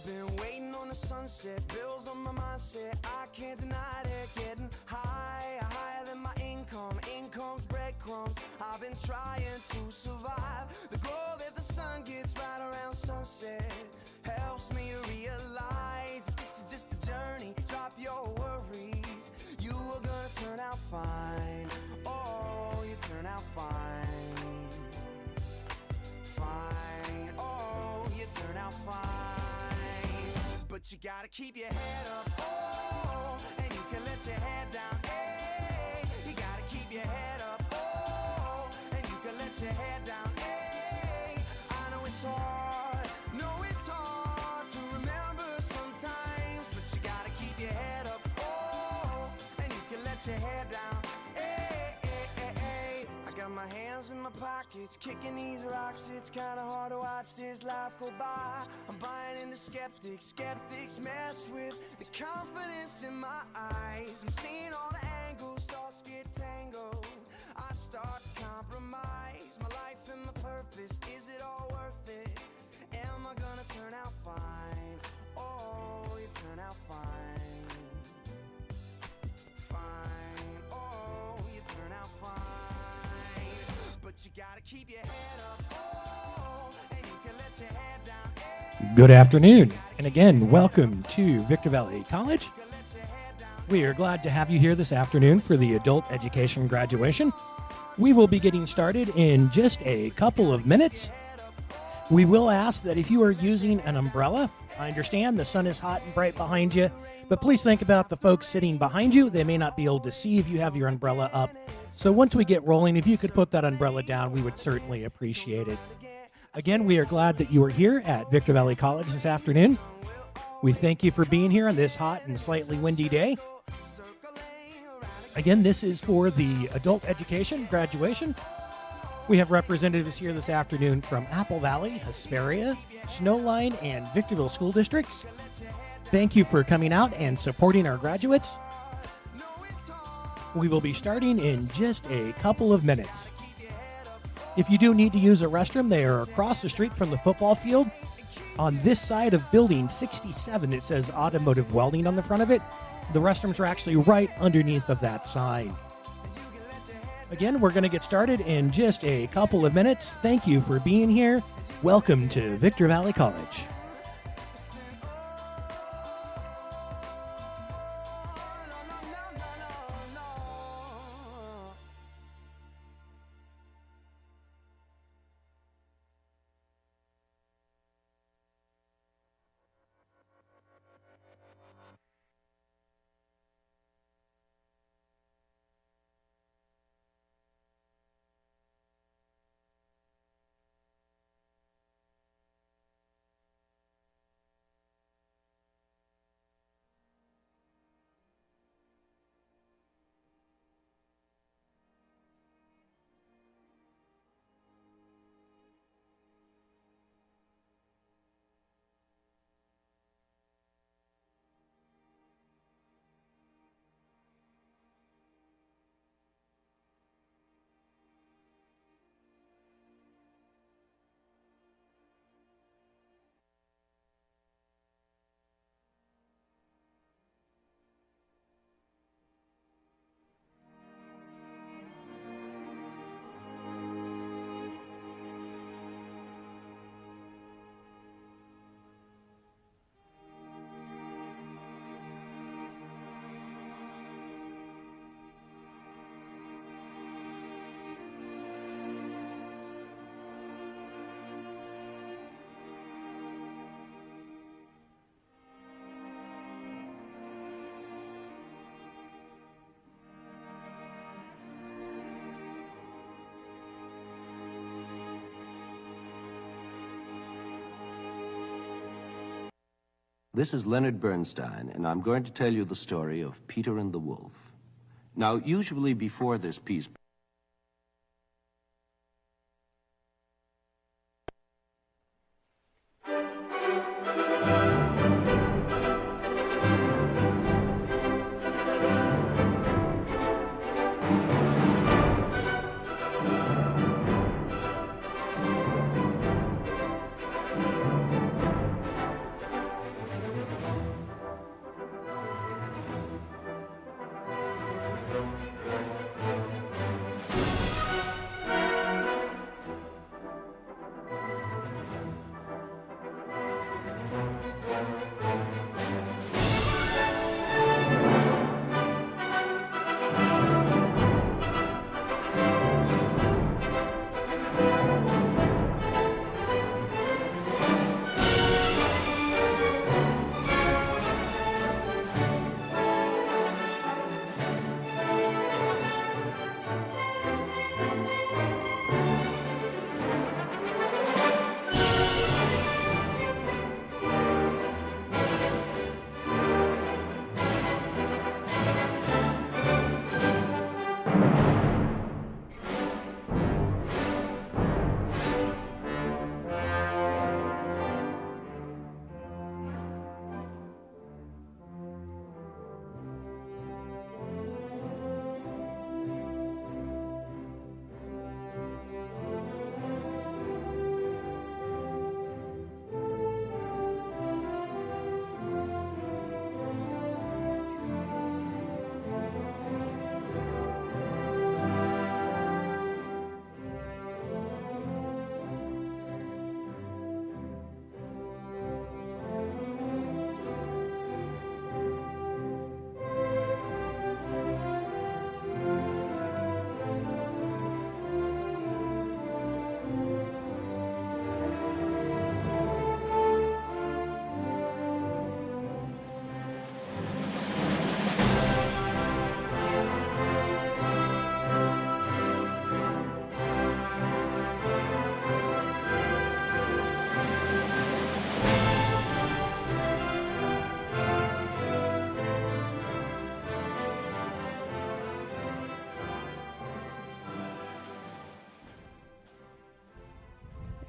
been waiting on the sunset, bills on my mindset, I can't deny it. Getting higher, higher than my income, income's breadcrumbs. I've been trying to survive. The glow that the sun gets right around sunset helps me to realize that this is just a journey. Drop your worries, you are gonna turn out fine. Oh, you turn out fine. Fine, oh, you turn out fine. But you gotta keep your head up, oh, and you can let your head down, hey. You gotta keep your head up, oh, and you can let your head down, hey. I know it's hard to remember sometimes, but you gotta keep your head up, oh, and you can let your head down, hey, hey, hey, hey. I got my hands in my pockets, kicking these rocks. It's kinda hard to watch this life go by. I'm buying into skeptics, skeptics mess with the confidence in my eyes. I'm seeing all the angles, thoughts get tangled. I start to compromise my life and my purpose. Is it all worth it? Am I gonna turn out fine? Oh, you turn out fine. Fine, oh, you turn out fine. But you gotta keep your head up, oh, and you can let your head down, hey. Good afternoon, and again, welcome to Victor Valley College. We are glad to have you here this afternoon for the adult education graduation. We will be getting started in just a couple of minutes. We will ask that if you are using an umbrella, I understand the sun is hot and bright behind you, but please think about the folks sitting behind you. They may not be able to see if you have your umbrella up. So once we get rolling, if you could put that umbrella down, we would certainly appreciate it. Again, we are glad that you are here at Victor Valley College this afternoon. We thank you for being here on this hot and slightly windy day. Again, this is for the adult education graduation. We have representatives here this afternoon from Apple Valley, Hesperia, Snowline, and Victorville school districts. Thank you for coming out and supporting our graduates. We will be starting in just a couple of minutes. If you do need to use a restroom, they are across the street from the football field. On this side of building 67, it says automotive welding on the front of it. The restrooms are actually right underneath of that sign. Again, we're going to get started in just a couple of minutes. Thank you for being here. Welcome to Victor Valley College. This is Leonard Bernstein, and I'm going to tell you the story of Peter and the Wolf. Now, usually before this piece,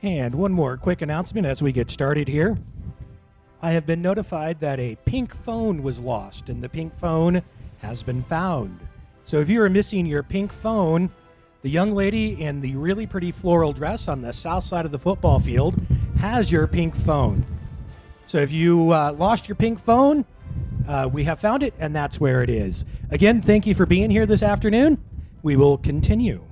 And one more quick announcement as we get started here. I have been notified that a pink phone was lost, and the pink phone has been found. So if you are missing your pink phone, the young lady in the really pretty floral dress on the south side of the football field has your pink phone. So if you lost your pink phone, we have found it, and that's where it is. Again, thank you for being here this afternoon. We will continue.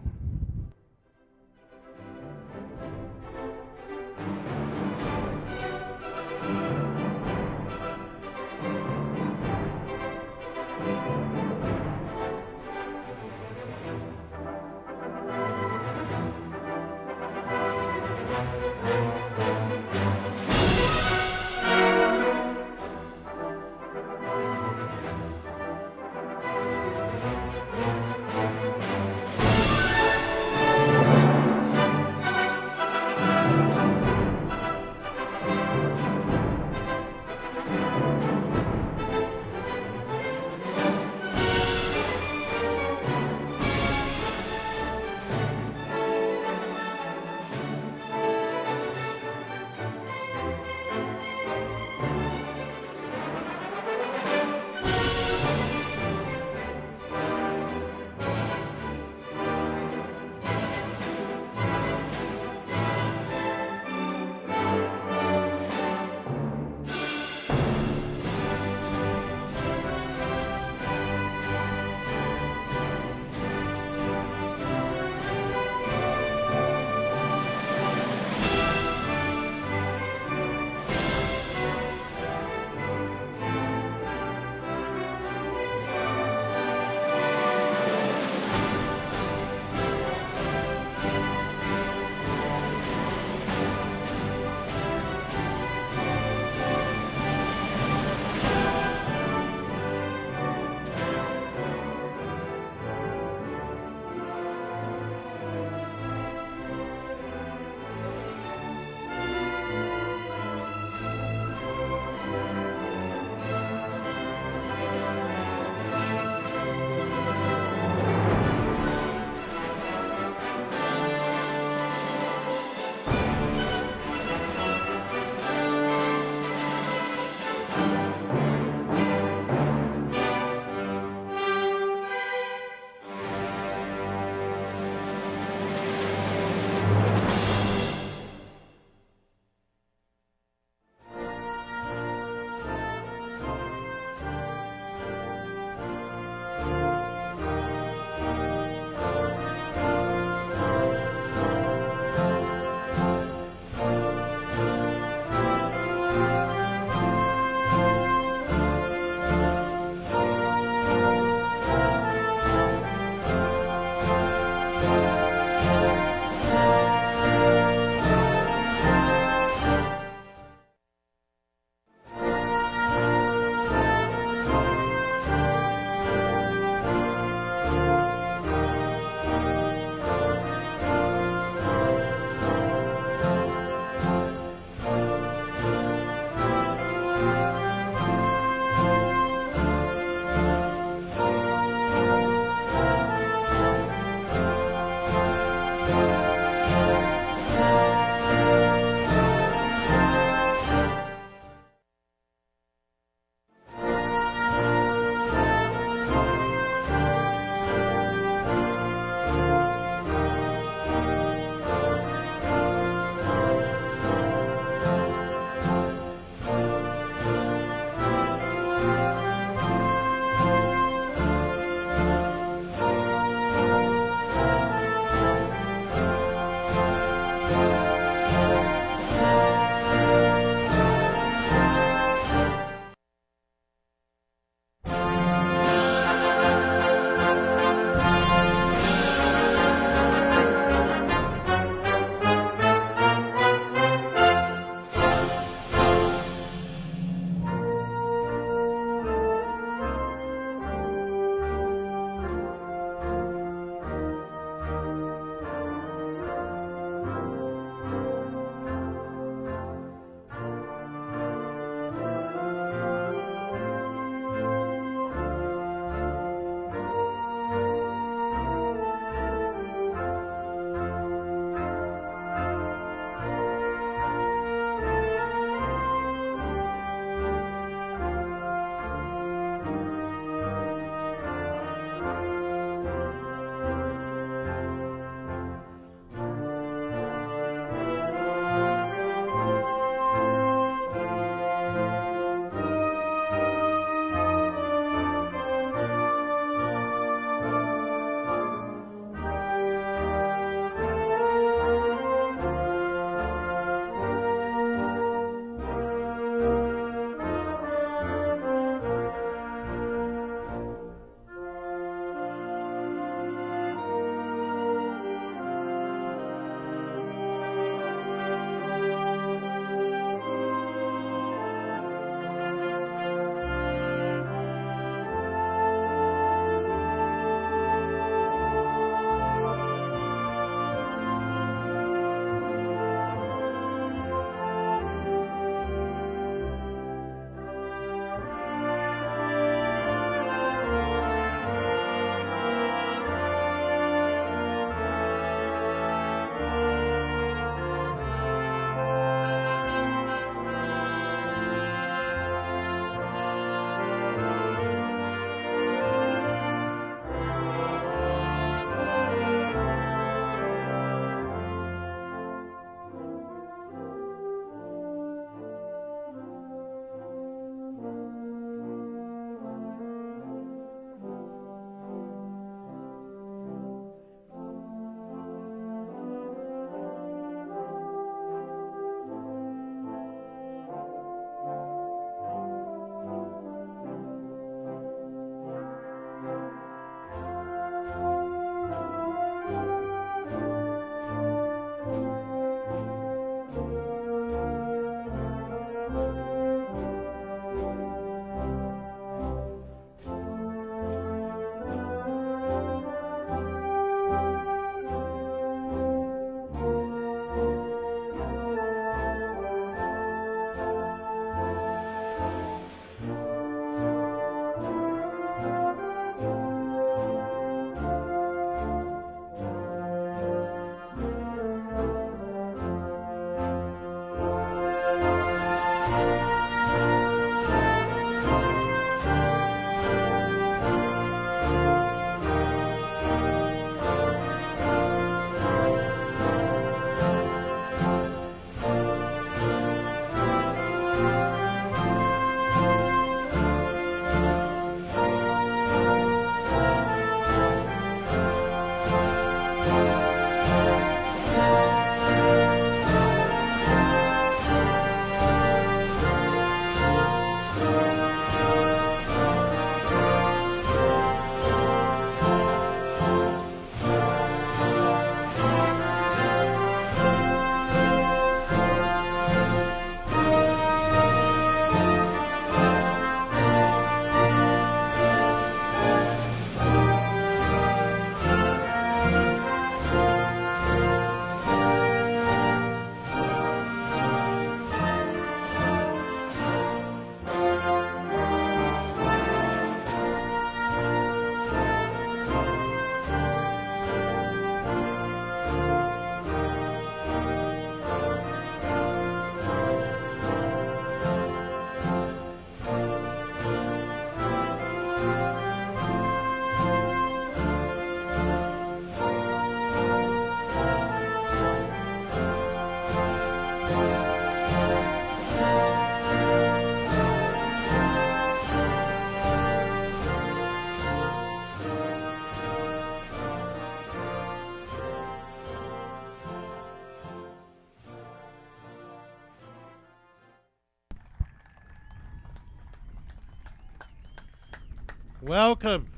Welcome.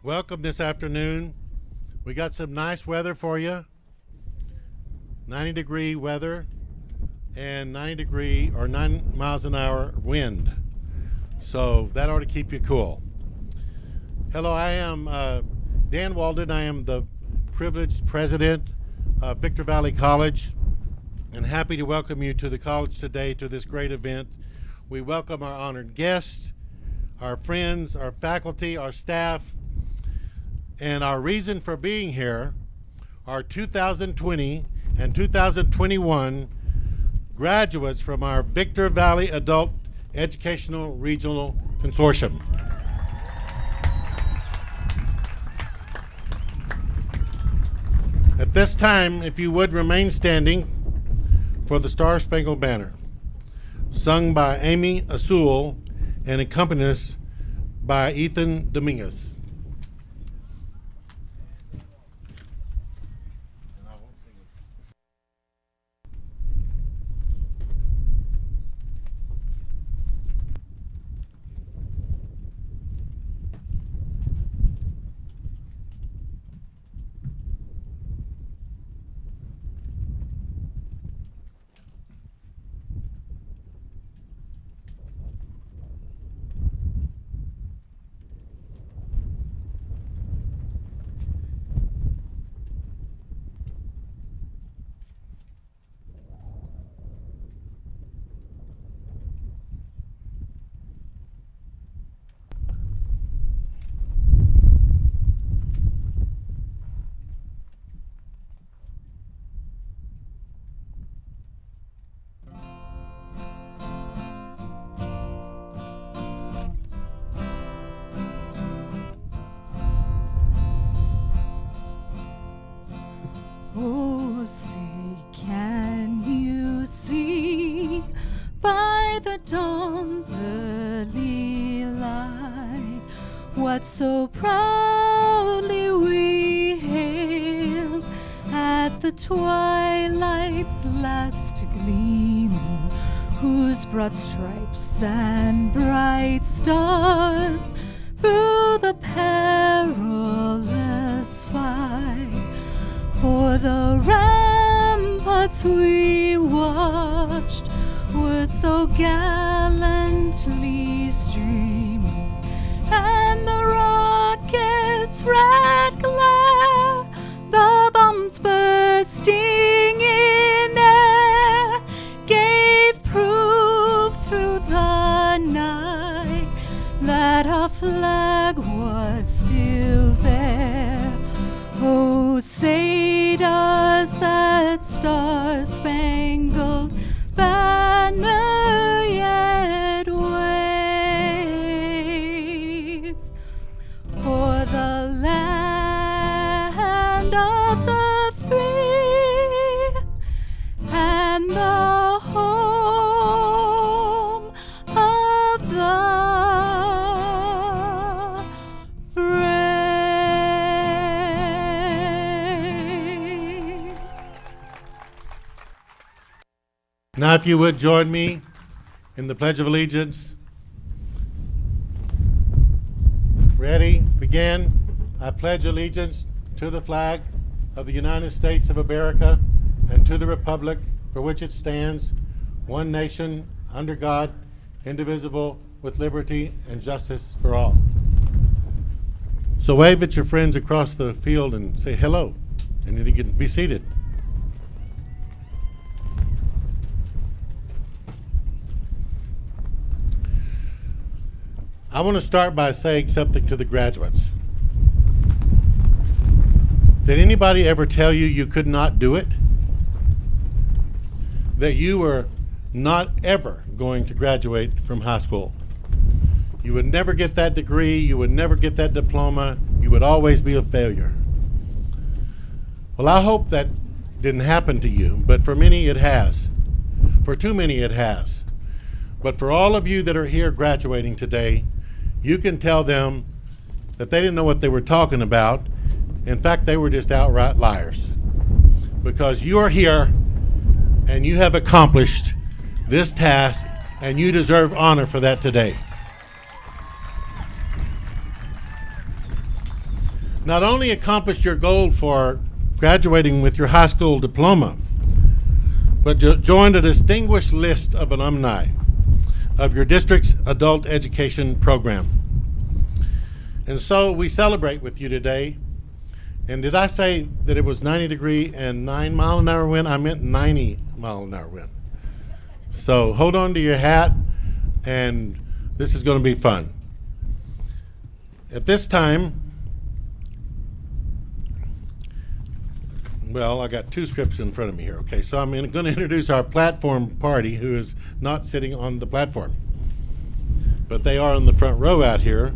Welcome this afternoon. We got some nice weather for you. 90-degree weather and 90-degree or 9 miles an hour wind. So that ought to keep you cool. Hello, I am Dan Walden. I am the privileged president of Victor Valley College, and happy to welcome you to the college today to this great event. We welcome our honored guests, our friends, our faculty, our staff, and our reason for being here, our 2020 and 2021 graduates from our Victor Valley Adult Educational Regional Consortium. At this time, if you would remain standing for the Star Spangled Banner, sung by Amy Asul and accompanied by Ethan Dominguez. Oh, say, can you see by the dawn's early light what so proudly we hailed at the twilight's last gleaming, whose broad stripes and bright stars through the perilous fight for the ramparts we watched were so gallantly streaming, and the rockets' red glare, the bombs bursting in air, gave proof through the night that our flag was still there. Oh, say does that star-spangled banner yet wave for the land of the free and the home of the Now, if you would join me in the Pledge of Allegiance. Ready? Begin. I pledge allegiance to the flag of the United States of America and to the republic for which it stands, one nation, under God, indivisible, with liberty and justice for all. So wave at your friends across the field and say hello, and you can be seated. I want to start by saying something to the graduates. Did anybody ever tell you you could not do it? That you were not ever going to graduate from high school? You would never get that degree, you would never get that diploma, you would always be a failure. Well, I hope that didn't happen to you, but for many it has. For too many it has. But for all of you that are here graduating today, you can tell them that they didn't know what they were talking about. In fact, they were just outright liars. Because you are here and you have accomplished this task, and you deserve honor for that today. not only accomplished your goal for graduating with your high school diploma, but joined a distinguished list of alumni of your district's adult education program. And so we celebrate with you today. And did I say that it was 90 degree and 9 mile an hour wind? I meant 90 mile an hour wind. So hold on to your hat, and this is going to be fun. At this time, well, I got two scripts in front of me here. Okay, so I'm going to introduce our platform party, who is not sitting on the platform, but they are in the front row out here.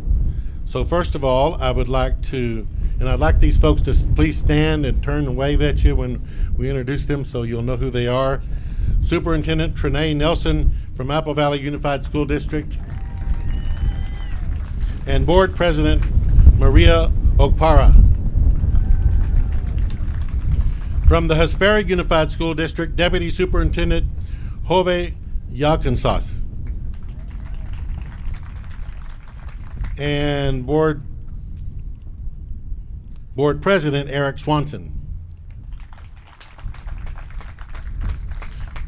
So first of all, I would like to, and I'd like these folks to please stand and turn and wave at you when we introduce them so you'll know who they are. Superintendent Trinae Nelson from Apple Valley Unified School District, and Board President Maria Okpara. From the Hesperia Unified School District, Deputy Superintendent Jove Yakinsas. And Board President Eric Swanson.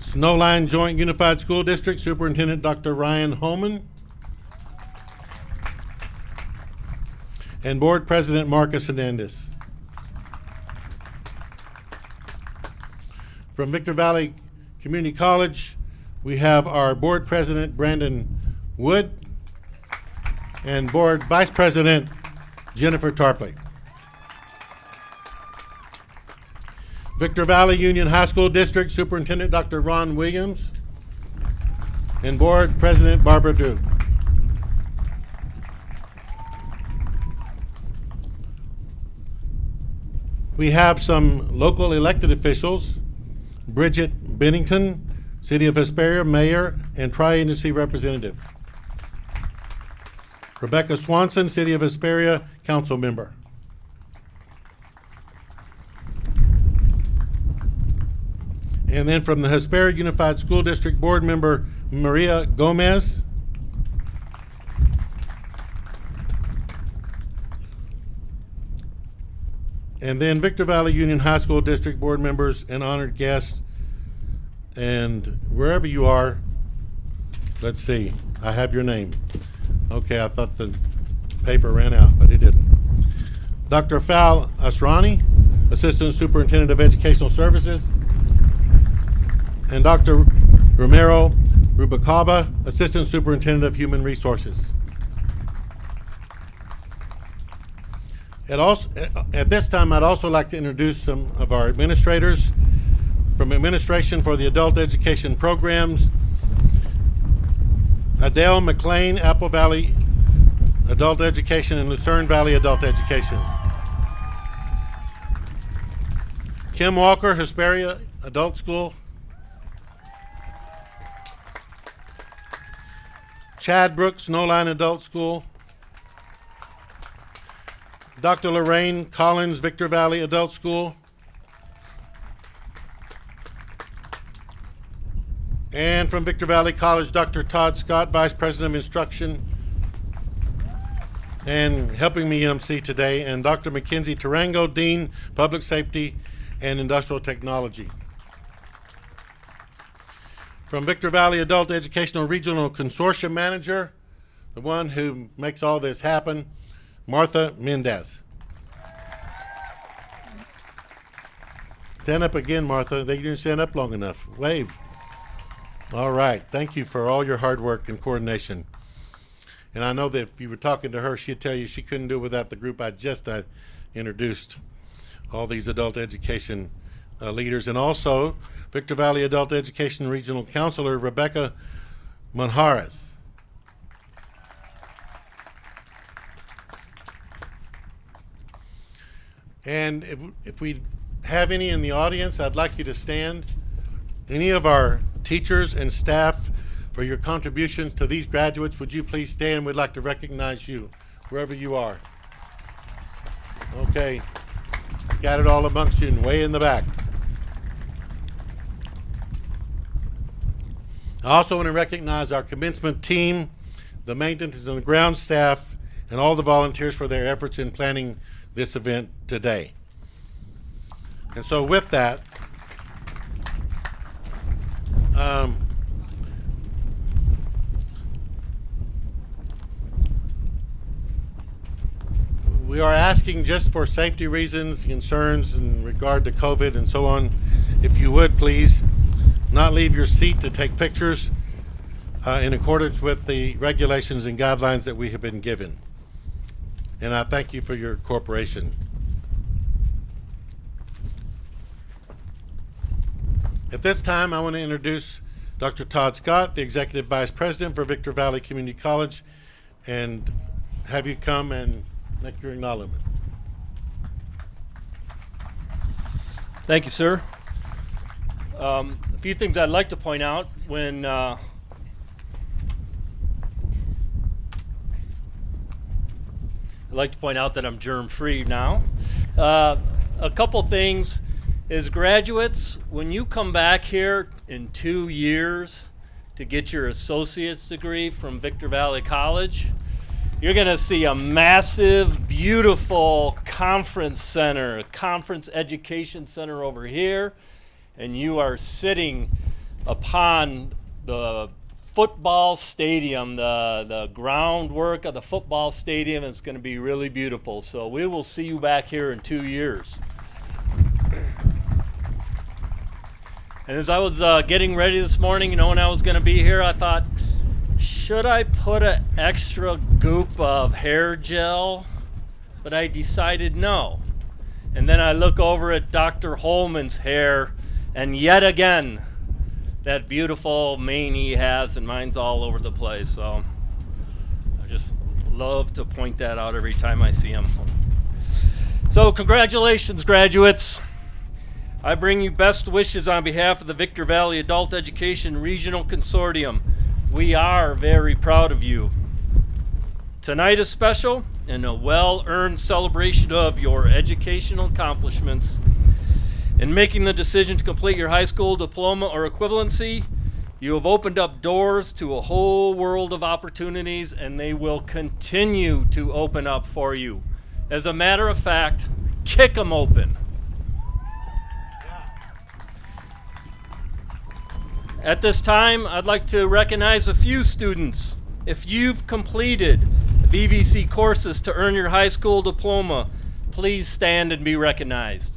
Snowline Joint Unified School District, Superintendent Dr. Ryan Holman. And Board President Marcus Hernandez. From Victor Valley Community College, we have our Board President Brandon Wood and Board Vice President Jennifer Tarpley. Victor Valley Union High School District, Superintendent Dr. Ron Williams and Board President Barbara Drew. We have some local elected officials: Bridget Bennington, City of Hesperia Mayor and Tri-Agency Representative; Rebecca Swanson, City of Hesperia Council Member; and then from the Hesperia Unified School District Board Member Maria Gomez; and then Victor Valley Union High School District Board members and honored guests. And wherever you are, let's see, I have your name. Okay, I thought the paper ran out, but it didn't. Dr. Fal Asrani, Assistant Superintendent of Educational Services, and Dr. Romero Rubacaba, Assistant Superintendent of Human Resources. At this time, I'd also like to introduce some of our administrators. From Administration for the Adult Education Programs, Adele McLean, Apple Valley Adult Education and Lucerne Valley Adult Education. Kim Walker, Hesperia Adult School. Chad Brooks, Snowline Adult School. Dr. Lorraine Collins, Victor Valley Adult School. And from Victor Valley College, Dr. Todd Scott, Vice President of Instruction, and helping me MC today, and Dr. Mackenzie Tarango, Dean, Public Safety and Industrial Technology. From Victor Valley Adult Educational Regional Consortium Manager, the one who makes all this happen, Martha Mendez. Stand up again, Martha. They didn't stand up long enough. Wave. All right. Thank you for all your hard work and coordination. And I know that if you were talking to her, she'd tell you she couldn't do it without the group I just introduced, all these adult education leaders. And also Victor Valley Adult Education Regional Counselor Rebecca Manjares. And if we have any in the audience, I'd like you to stand. Any of our teachers and staff, for your contributions to these graduates, would you please stand? We'd like to recognize you, wherever you are. Okay, got it all amongst you and way in the back. I also want to recognize our commencement team, the maintenance and the ground staff, and all the volunteers for their efforts in planning this event today. And so with that, we are asking, just for safety reasons, concerns in regard to COVID and so on, if you would please not leave your seat to take pictures in accordance with the regulations and guidelines that we have been given. And I thank you for your cooperation. At this time, I want to introduce Dr. Todd Scott, the Executive Vice President for Victor Valley Community College, and have you come and make your acknowledgement. Thank you, sir. A few things I'd like to point out when I'd like to point out that I'm germ-free now. A couple things is, graduates, when you come back here in 2 years to get your associate's degree from Victor Valley College, you're going to see a massive, beautiful conference center, a conference education center over here, and you are sitting upon the football stadium, the groundwork of the football stadium. It's going to be really beautiful. So we will see you back here in 2 years. And as I was getting ready this morning, knowing I was going to be here, I thought, should I put an extra goop of hair gel? But I decided no. And then I look over at Dr. Holman's hair, and yet again, that beautiful mane he has, and mine's all over the place. So I just love to point that out every time I see him. So congratulations, graduates. I bring you best wishes on behalf of the Victor Valley Adult Education Regional Consortium. We are very proud of you. Tonight is special and a well-earned celebration of your educational accomplishments. In making the decision to complete your high school diploma or equivalency, you have opened up doors to a whole world of opportunities, and they will continue to open up for you. As a matter of fact, kick them open. At this time, I'd like to recognize a few students. If you've completed VVC courses to earn your high school diploma, please stand and be recognized.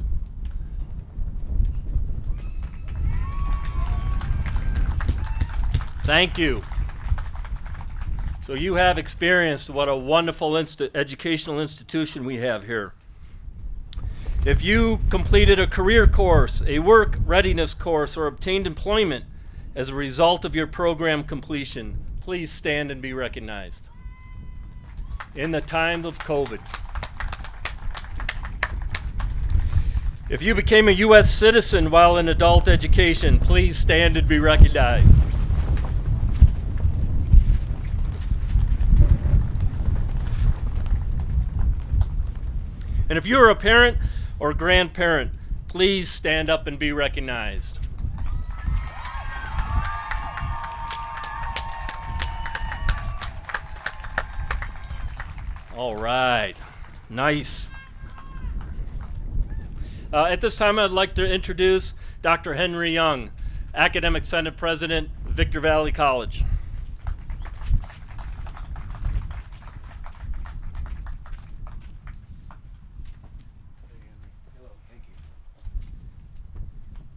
Thank you. So you have experienced what a wonderful educational institution we have here. If you completed a career course, a work readiness course, or obtained employment as a result of your program completion, please stand and be recognized. In the time of COVID. If you became a U.S. citizen while in adult education, please stand and be recognized. And if you're a parent or grandparent, please stand up and be recognized. All right, nice. At this time, I'd like to introduce Dr. Henry Young, Academic Senate President, Victor Valley College.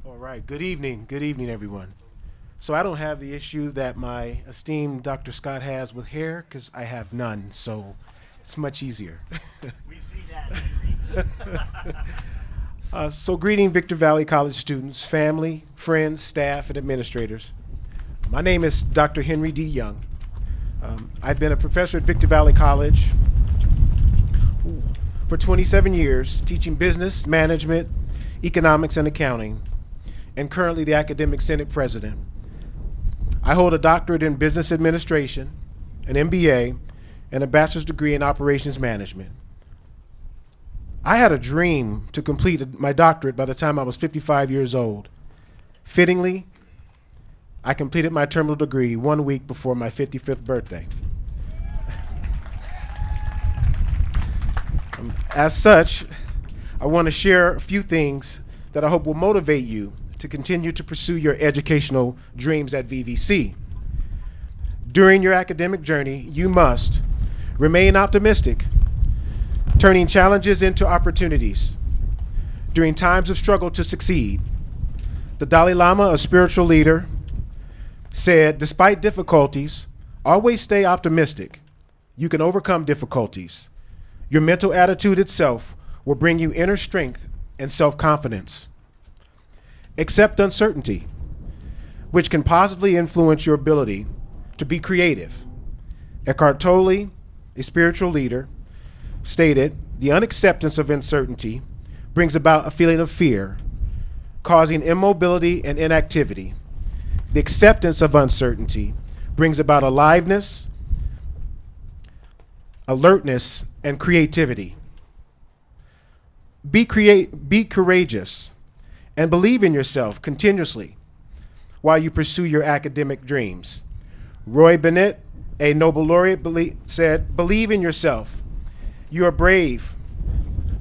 All right, good evening, everyone. So I don't have the issue that my esteemed Dr. Scott has with hair, because I have none, so it's much easier. We see that, Henry. So greeting Victor Valley College students, family, friends, staff, and administrators. My name is Dr. Henry D. Young. I've been a professor at Victor Valley College for 27 years, teaching business, management, economics, and accounting, and currently the Academic Senate President. I hold a doctorate in business administration, an MBA, and a bachelor's degree in operations management. I had a dream to complete my doctorate by the time I was 55 years old. Fittingly, I completed my terminal degree 1 week before my 55th birthday. As such, I want to share a few things that I hope will motivate you to continue to pursue your educational dreams at VVC. During your academic journey, you must remain optimistic, turning challenges into opportunities. During times of struggle to succeed, the Dalai Lama, a spiritual leader, said, despite difficulties, always stay optimistic. You can overcome difficulties. Your mental attitude itself will bring you inner strength and self-confidence. Accept uncertainty, which can positively influence your ability to be creative. Eckhart Tolle, a spiritual leader, stated, the unacceptance of uncertainty brings about a feeling of fear, causing immobility and inactivity. The acceptance of uncertainty brings about aliveness, alertness, and creativity. Be courageous and believe in yourself continuously while you pursue your academic dreams. Roy Bennett, a Nobel laureate, said, believe in yourself. You are brave,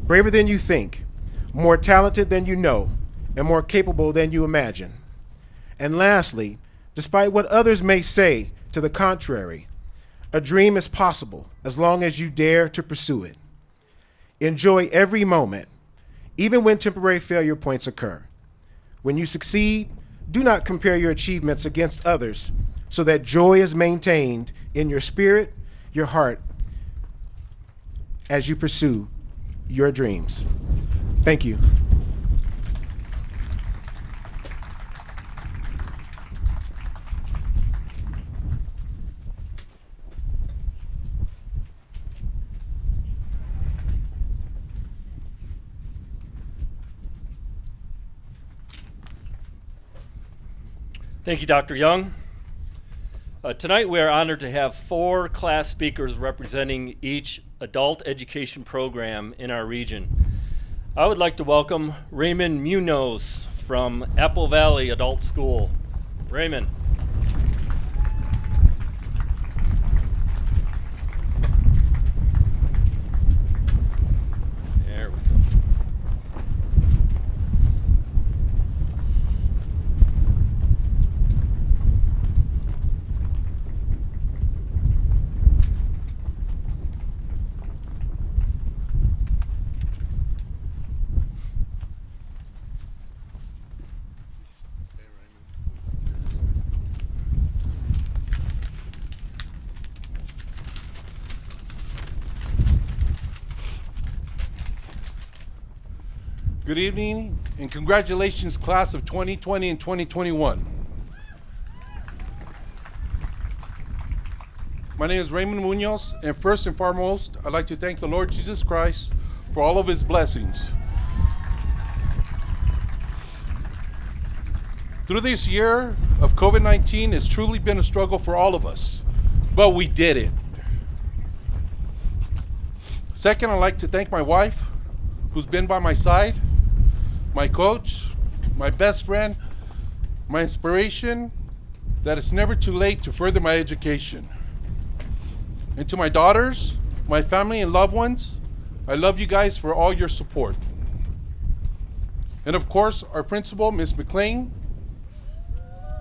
braver than you think, more talented than you know, and more capable than you imagine. And lastly, despite what others may say to the contrary, a dream is possible as long as you dare to pursue it. Enjoy every moment, even when temporary failure points occur. When you succeed, do not compare your achievements against others so that joy is maintained in your spirit, your heart, as you pursue your dreams. Thank you. Thank you, Dr. Young. Tonight we are honored to have 4 class speakers representing each adult education program in our region. I would like to welcome Raymond Munoz from Apple Valley Adult School. Raymond. There we go. Good evening and congratulations, class of 2020 and 2021. My name is Raymond Munoz, and first and foremost, I'd like to thank the Lord Jesus Christ for all of his blessings. Through this year of COVID-19, it's truly been a struggle for all of us, but we did it. Second, I'd like to thank my wife, who's been by my side, my coach, my best friend, my inspiration, that it's never too late to further my education. And to my daughters, my family and loved ones, I love you guys for all your support. And of course, our principal, Ms. McLean,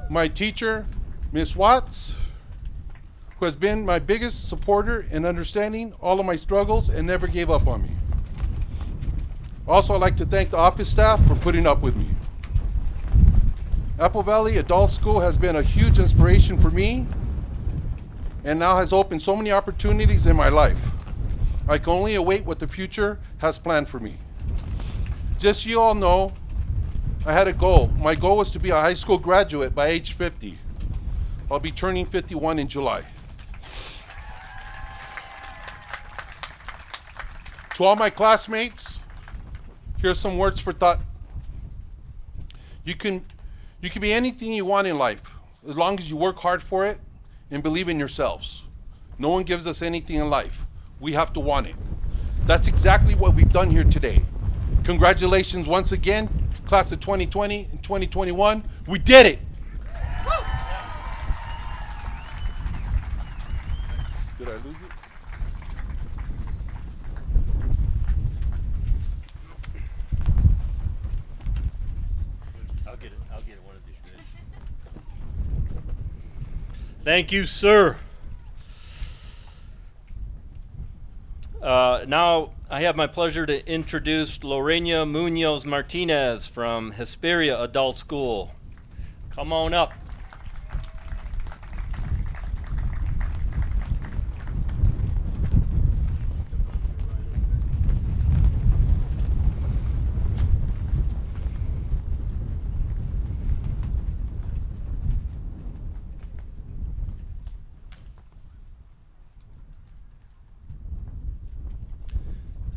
my teacher, Ms. Watts, who has been my biggest supporter in understanding all of my struggles and never gave up on me. Also, I'd like to thank the office staff for putting up with me. Apple Valley Adult School has been a huge inspiration for me and now has opened so many opportunities in my life. I can only await what the future has planned for me. Just so you all know, I had a goal. My goal was to be a high school graduate by age 50. I'll be turning 51 in July. To all my classmates, here's some words for thought. You can be anything you want in life, as long as you work hard for it and believe in yourselves. No one gives us anything in life. We have to want it. That's exactly what we've done here today. Congratulations once again, class of 2020 and 2021. We did it. Did I lose it? get it. I'll get it one of these days. Thank you, sir. Now I have my pleasure to introduce Lorena Munoz Martinez from Hesperia Adult School. Come on up.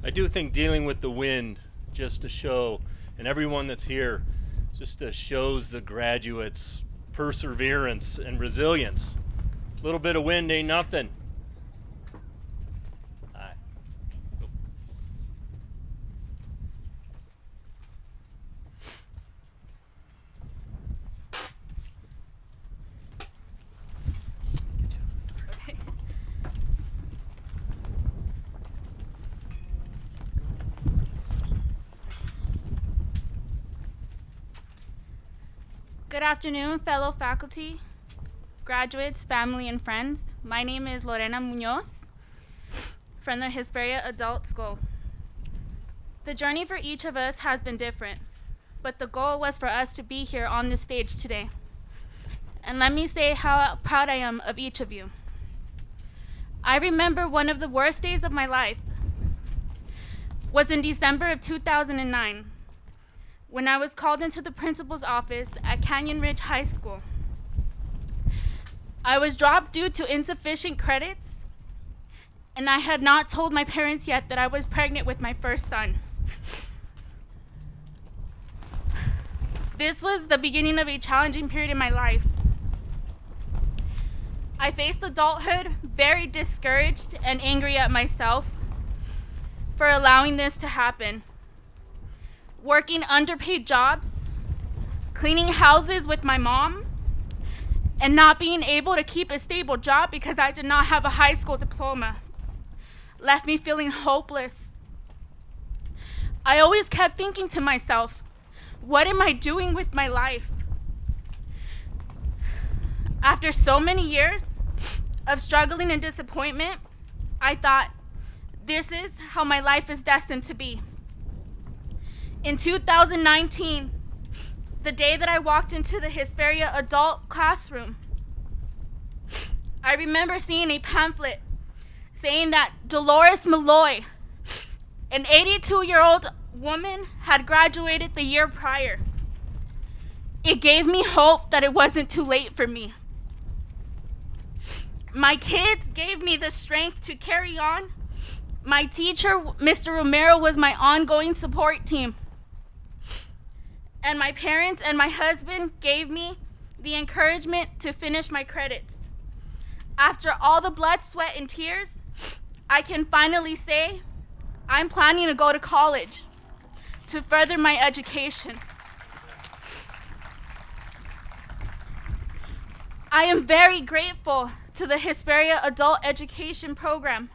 I do think dealing with the wind just to show, and everyone that's here, just shows the graduates' perseverance and resilience. A little bit of wind ain't nothing. Hi. Good afternoon, fellow faculty, graduates, family, and friends. My name is Lorena Munoz from the Hesperia Adult School. The journey for each of us has been different, but the goal was for us to be here on this stage today. And let me say how proud I am of each of you. I remember one of the worst days of my life was in December of 2009. When I was called into the principal's office at Canyon Ridge High School. I was dropped due to insufficient credits, and I had not told my parents yet that I was pregnant with my first son. This was the beginning of a challenging period in my life. I faced adulthood very discouraged and angry at myself for allowing this to happen. Working underpaid jobs, cleaning houses with my mom, and not being able to keep a stable job because I did not have a high school diploma left me feeling hopeless. I always kept thinking to myself, what am I doing with my life? After so many years of struggling and disappointment, I thought, this is how my life is destined to be. In 2019, the day that I walked into the Hesperia adult classroom, I remember seeing a pamphlet saying that Dolores Malloy, an 82-year-old woman, had graduated the year prior. It gave me hope that it wasn't too late for me. My kids gave me the strength to carry on. My teacher, Mr. Romero, was my ongoing support team. And my parents and my husband gave me the encouragement to finish my credits. After all the blood, sweat, and tears, I can finally say I'm planning to go to college to further my education. I am very grateful to the Hesperia Adult Education Program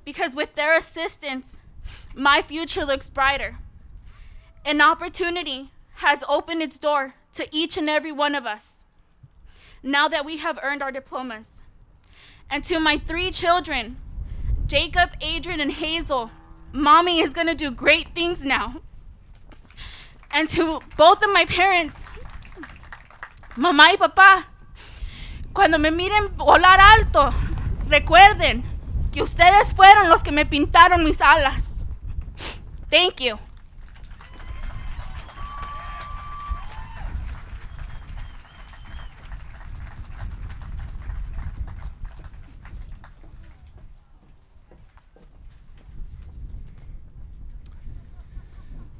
because with their assistance, my future looks brighter. An opportunity has opened its door to each and every one of us now that we have earned our diplomas. And to my 3 children, Jacob, Adrian, and Hazel, Mommy is gonna do great things now. And to both of my parents, Mamá y Papá, cuando me miren volar alto, recuerden que ustedes fueron los que me pintaron mis alas. Thank you.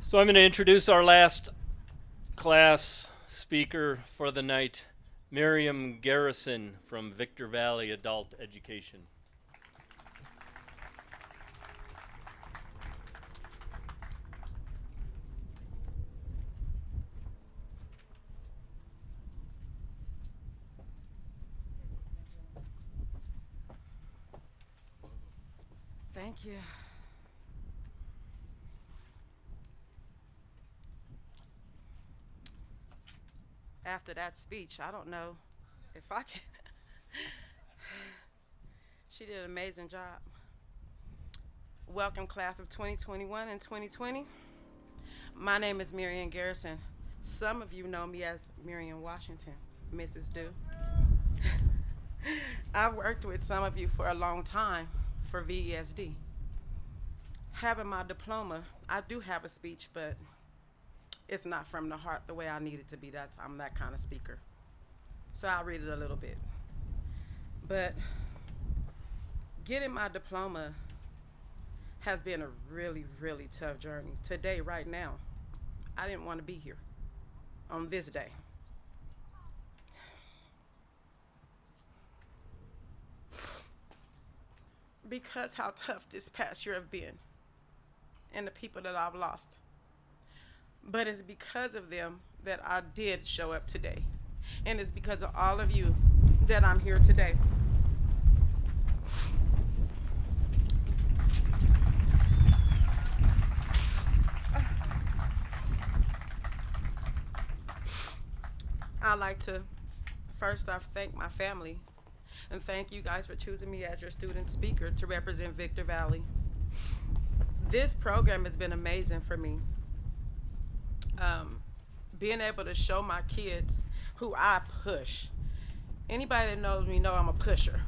So I'm going to introduce our last class speaker for the night, Miriam Garrison from Victor Valley Adult Education. Thank you. after that speech. I don't know if I can. She did an amazing job. Welcome, class of 2021 and 2020. My name is Marian Garrison. Some of you know me as Marian Washington, Mrs. Dew. I've worked with some of you for a long time for VESD. Having my diploma, I do have a speech, but it's not from the heart the way I need it to be. I'm that kind of speaker. So I'll read it a little bit. But getting my diploma has been a really, really tough journey. Today, right now, I didn't want to be here on this day. Because how tough this past year have been and the people that I've lost. But it's because of them that I did show up today. And it's because of all of you that I'm here today. I'd like to first off thank my family and thank you guys for choosing me as your student speaker to represent Victor Valley. This program has been amazing for me. Being able to show my kids who I push. Anybody that knows me know I'm a pusher.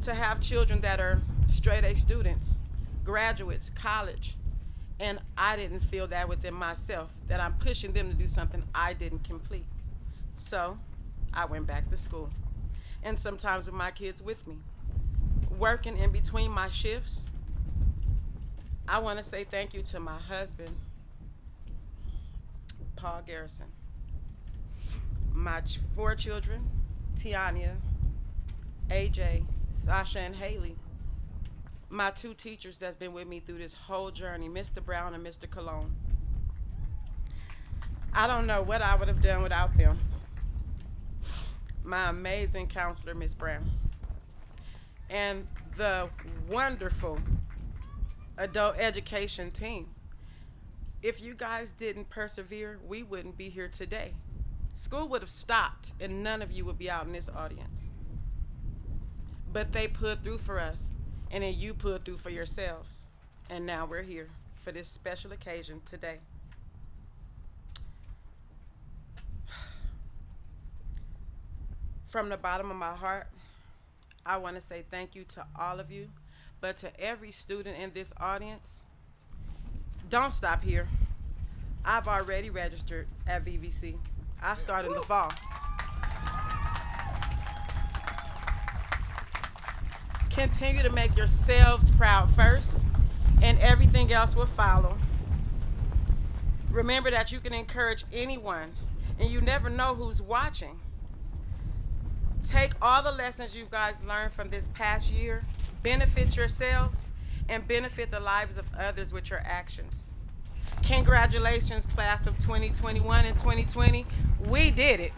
To have children that are straight A students, graduates, college, and I didn't feel that within myself, that I'm pushing them to do something I didn't complete. So I went back to school, and sometimes with my kids with me. Working in between my shifts, I want to say thank you to my husband, Paul Garrison, my 4 children, Tiania, AJ, Sasha, and Haley, my 2 teachers that's been with me through this whole journey, Mr. Brown and Mr. Cologne. I don't know what I would have done without them. My amazing counselor, Ms. Brown, and the wonderful adult education team. If you guys didn't persevere, we wouldn't be here today. School would have stopped and none of you would be out in this audience. But they pulled through for us, and then you pulled through for yourselves. And now we're here for this special occasion today. From the bottom of my heart, I want to say thank you to all of you, but to every student in this audience, don't stop here. I've already registered at VVC. I started in the fall. Continue to make yourselves proud first, and everything else will follow. Remember that you can encourage anyone, and you never know who's watching. Take all the lessons you guys learned from this past year, benefit yourselves, and benefit the lives of others with your actions. Congratulations, class of 2021 and 2020. We did it.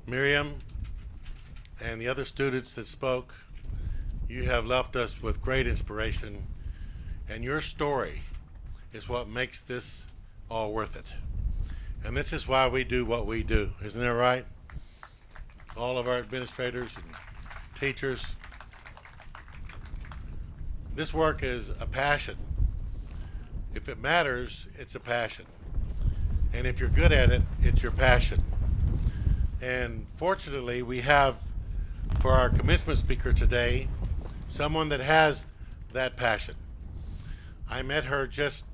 Miriam and the other students that spoke, you have left us with great inspiration, and your story is what makes this all worth it. And this is why we do what we do, isn't that right? All of our administrators and teachers. This work is a passion. If it matters, it's a passion. And if you're good at it, it's your passion. And fortunately, we have, for our commencement speaker today, someone that has that passion. I met her just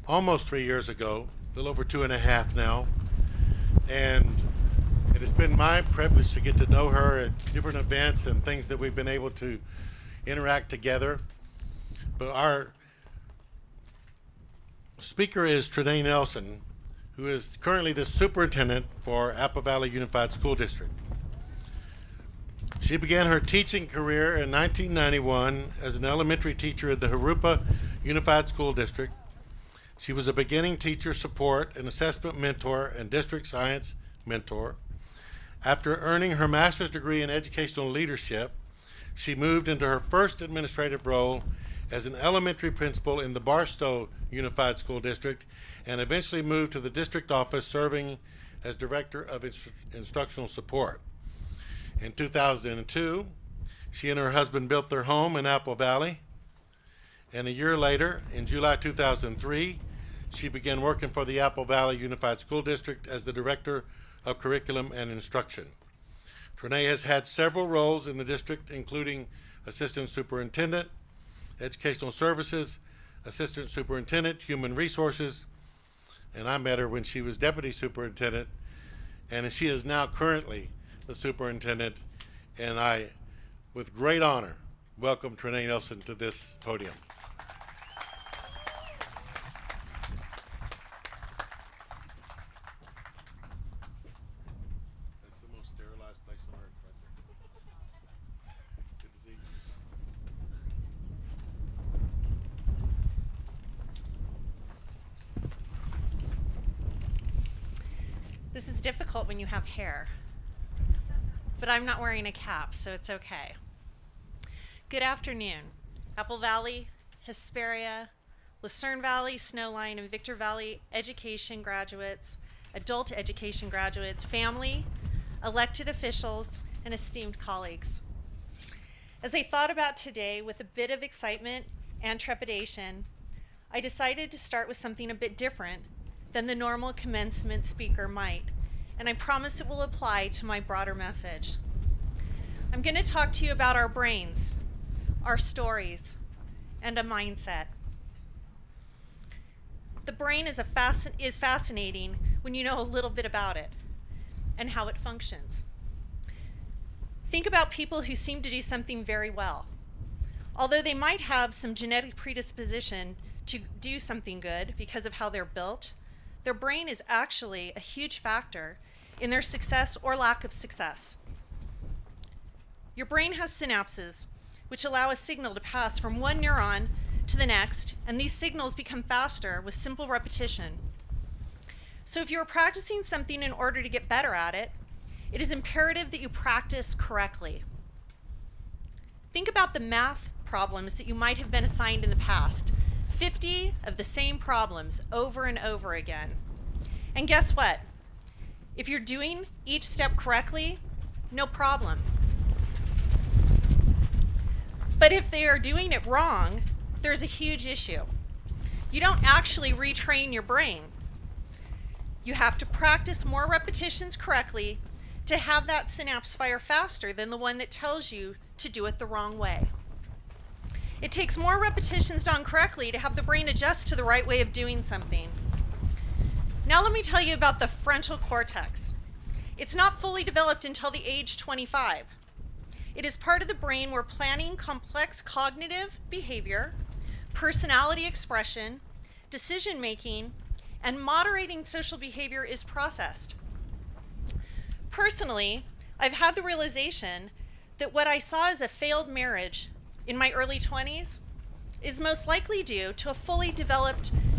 almost 3 years ago, a little over 2.5 now, and it has been my privilege to get to know her at different events and things that we've been able to interact together. But our speaker is Trinae Nelson, who is currently the superintendent for Apple Valley Unified School District. She began her teaching career in 1991 as an elementary teacher at the Harupa Unified School District. She was a beginning teacher support and assessment mentor and district science mentor. After earning her master's degree in educational leadership, she moved into her first administrative role as an elementary principal in the Barstow Unified School District, and eventually moved to the district office serving as Director of Instructional Support. In 2002, she and her husband built their home in Apple Valley, and a year later, in July 2003, she began working for the Apple Valley Unified School District as the Director of Curriculum and Instruction. Trinae has had several roles in the district, including Assistant Superintendent, Educational Services, Assistant Superintendent, Human Resources, and I met her when she was Deputy Superintendent, and she is now currently the Superintendent, and I, with great honor, welcome Trinae Nelson to this podium. That's the most sterilized place on earth right there. Good to see you. This is difficult when you have hair, but I'm not wearing a cap, so it's okay. Good afternoon, Apple Valley, Hesperia, Lucerne Valley, Snowline, and Victor Valley education graduates, adult education graduates, family, elected officials, and esteemed colleagues. As I thought about today with a bit of excitement and trepidation, I decided to start with something a bit different than the normal commencement speaker might, and I promise it will apply to my broader message. I'm going to talk to you about our brains, our stories, and a mindset. The brain is fascinating when you know a little bit about it and how it functions. Think about people who seem to do something very well. Although they might have some genetic predisposition to do something good because of how they're built, their brain is actually a huge factor in their success or lack of success. Your brain has synapses, which allow a signal to pass from one neuron to the next, and these signals become faster with simple repetition. So if you are practicing something in order to get better at it, it is imperative that you practice correctly. Think about the math problems that you might have been assigned in the past. 50 of the same problems over and over again. And guess what? If you're doing each step correctly, no problem. But if they are doing it wrong, there's a huge issue. You don't actually retrain your brain. You have to practice more repetitions correctly to have that synapse fire faster than the one that tells you to do it the wrong way. It takes more repetitions done correctly to have the brain adjust to the right way of doing something. Now let me tell you about the frontal cortex. It's not fully developed until the age 25. It is part of the brain where planning complex cognitive behavior, personality expression, decision making, and moderating social behavior is processed. Personally, I've had the realization that what I saw as a failed marriage in my early 20s is most likely due to a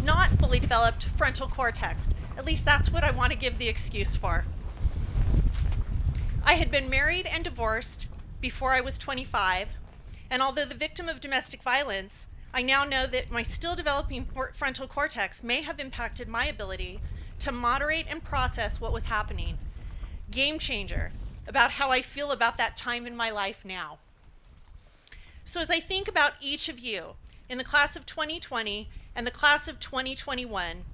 not fully developed frontal cortex. At least that's what I want to give the excuse for. I had been married and divorced before I was 25, and although the victim of domestic violence, I now know that my still developing frontal cortex may have impacted my ability to moderate and process what was happening. Game changer about how I feel about that time in my life now. So as I think about each of you in the class of 2020 and the class of 2021,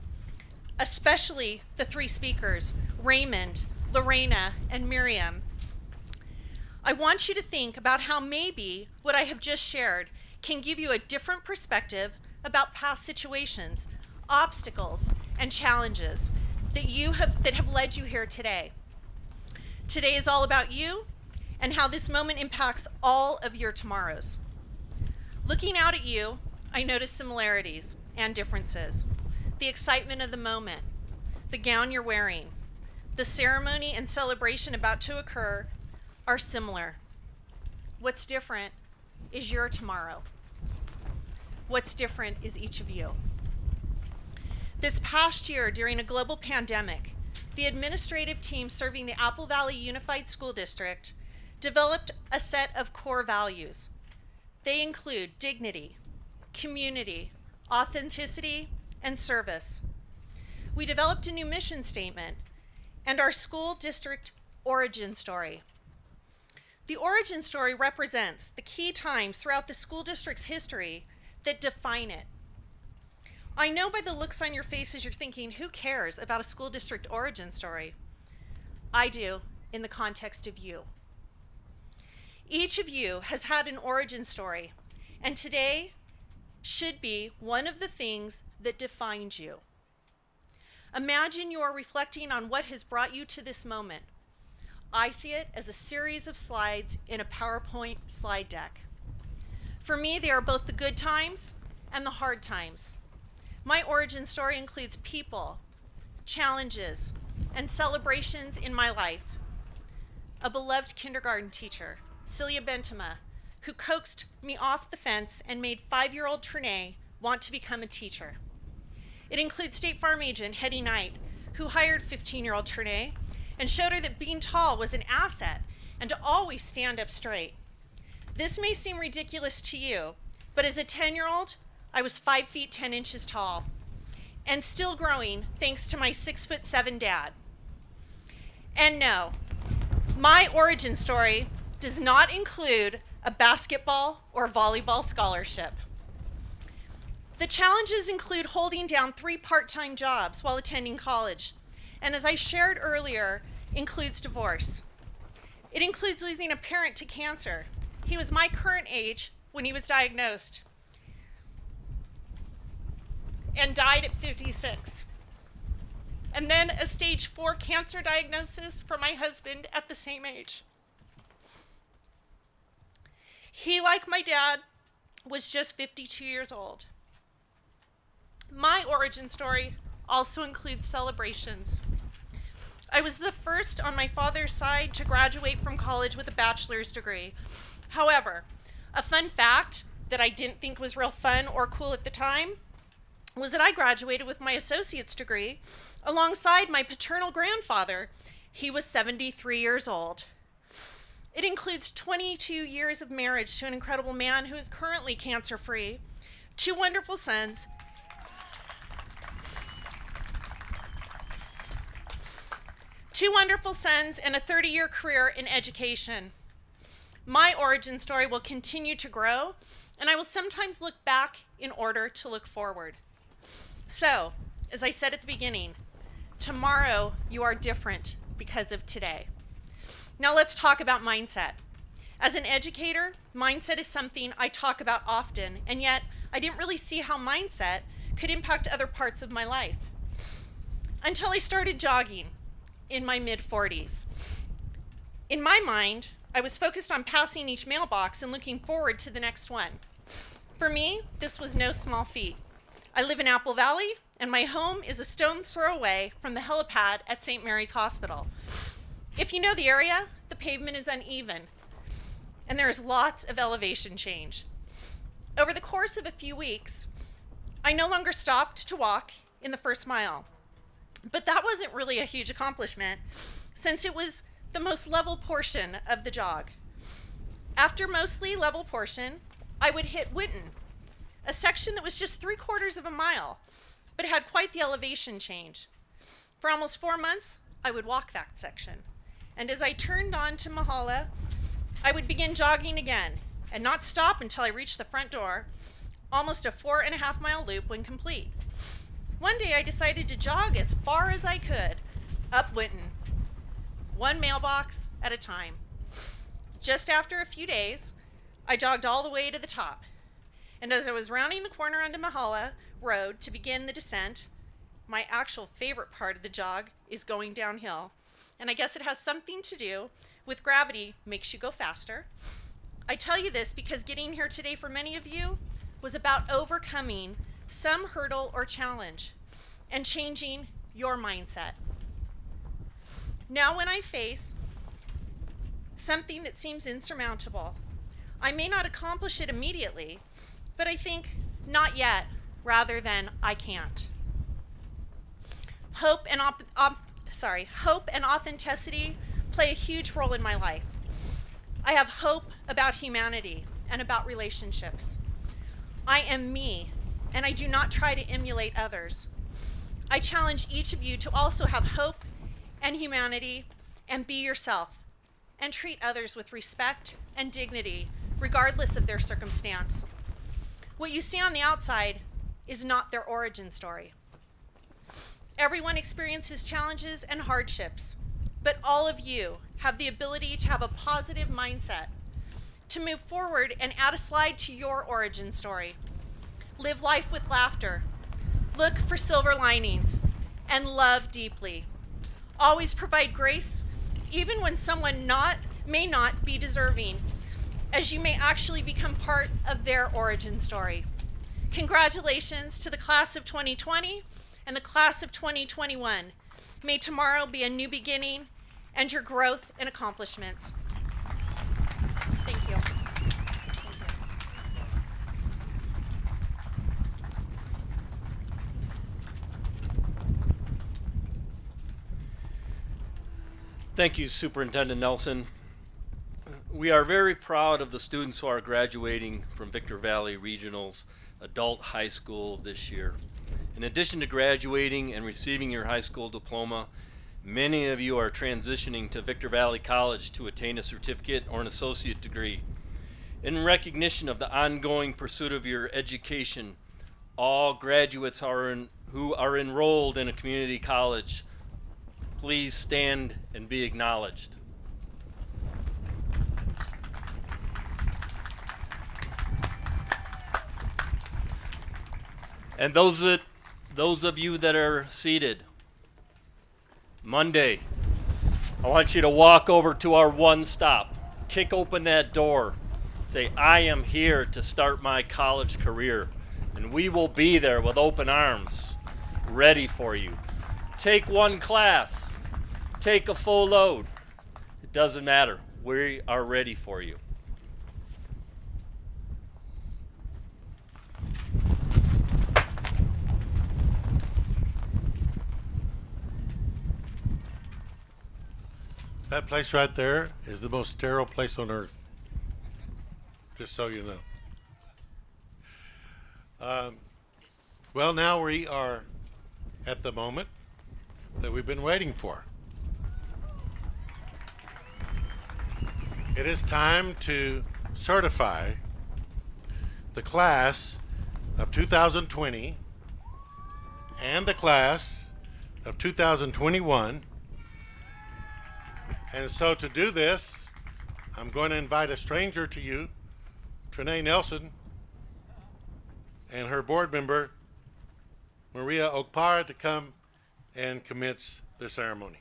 especially the three speakers, Raymond, Lorena, and Miriam, I want you to think about how maybe what I have just shared can give you a different perspective about past situations, obstacles, and challenges that have led you here today. Today is all about you and how this moment impacts all of your tomorrows. Looking out at you, I notice similarities and differences. The excitement of the moment, the gown you're wearing, the ceremony and celebration about to occur are similar. What's different is your tomorrow. What's different is each of you. This past year, during a global pandemic, the administrative team serving the Apple Valley Unified School District developed a set of core values. They include dignity, community, authenticity, and service. We developed a new mission statement and our school district origin story. The origin story represents the key times throughout the school district's history that define it. I know by the looks on your faces you're thinking, who cares about a school district origin story? I do, in the context of you. Each of you has had an origin story, and today should be one of the things that defines you. Imagine you are reflecting on what has brought you to this moment. I see it as a series of slides in a PowerPoint slide deck. For me, they are both the good times and the hard times. My origin story includes people, challenges, and celebrations in my life. A beloved kindergarten teacher, Celia Bentema, who coaxed me off the fence and made 5-year-old Trinae want to become a teacher. It includes State Farm agent Hetty Knight, who hired 15-year-old Trinae and showed her that being tall was an asset and to always stand up straight. This may seem ridiculous to you, but as a 10-year-old, I was 5 feet 10 inches tall and still growing thanks to my 6'7" dad. And no, my origin story does not include a basketball or volleyball scholarship. The challenges include holding down 3 part-time jobs while attending college, and as I shared earlier, includes divorce. It includes losing a parent to cancer. He was my current age when he was diagnosed and died at 56. And then a stage 4 cancer diagnosis for my husband at the same age. He, like my dad, was just 52 years old. My origin story also includes celebrations. I was the first on my father's side to graduate from college with a bachelor's degree. However, a fun fact that I didn't think was real fun or cool at the time was that I graduated with my associate's degree alongside my paternal grandfather. He was 73 years old. It includes 22 years of marriage to an incredible man who is currently cancer-free, 2 wonderful sons, and a 30-year career in education. My origin story will continue to grow, and I will sometimes look back in order to look forward. So, as I said at the beginning, tomorrow you are different because of today. Now let's talk about mindset. As an educator, mindset is something I talk about often, and yet I didn't really see how mindset could impact other parts of my life until I started jogging in my mid-40s. In my mind, I was focused on passing each mailbox and looking forward to the next one. For me, this was no small feat. I live in Apple Valley, and my home is a stone's throw away from the helipad at St. Mary's Hospital. If you know the area, the pavement is uneven, and there is lots of elevation change. Over the course of a few weeks, I no longer stopped to walk in the first mile. But that wasn't really a huge accomplishment, since it was the most level portion of the jog. After mostly level portion, I would hit Witten, a section that was just 3/4 of a mile, but had quite the elevation change. For almost 4 months, I would walk that section. And as I turned on to Mahala, I would begin jogging again and not stop until I reached the front door, almost a 4.5-mile loop when complete. One day I decided to jog as far as I could up Witten, 1 mailbox at a time. Just after a few days, I jogged all the way to the top. And as I was rounding the corner onto Mahala Road to begin the descent, my actual favorite part of the jog is going downhill. And I guess it has something to do with gravity makes you go faster. I tell you this because getting here today for many of you was about overcoming some hurdle or challenge and changing your mindset. Now when I face something that seems insurmountable, I may not accomplish it immediately, but I think not yet rather than I can't. Hope and hope and authenticity play a huge role in my life. I have hope about humanity and about relationships. I am me, and I do not try to emulate others. I challenge each of you to also have hope and humanity and be yourself and treat others with respect and dignity, regardless of their circumstance. What you see on the outside is not their origin story. Everyone experiences challenges and hardships, but all of you have the ability to have a positive mindset, to move forward and add a slide to your origin story. Live life with laughter, look for silver linings, and love deeply. Always provide grace, even when someone may not be deserving, as you may actually become part of their origin story. Congratulations to the class of 2020 and the class of 2021. May tomorrow be a new beginning and your growth and accomplishments. Thank you. Thank you, Superintendent Nelson. We are very proud of the students who are graduating from Victor Valley Regional's adult high school this year. In addition to graduating and receiving your high school diploma, many of you are transitioning to Victor Valley College to attain a certificate or an associate degree. In recognition of the ongoing pursuit of your education, all graduates who are enrolled in a community college, please stand and be acknowledged. And those of you that are seated, Monday, I want you to walk over to our one stop, kick open that door, say, I am here to start my college career, and we will be there with open arms, ready for you. Take one class, take a full load. It doesn't matter. We are ready for you. That place right there is the most sterile place on earth, just so you know. Well, now we are at the moment that we've been waiting for. It is time to certify the class of 2020 and the class of 2021. And so to do this, I'm going to invite a stranger to you, Trinae Nelson, and her board member, Maria Okpara, to come and commence the ceremony.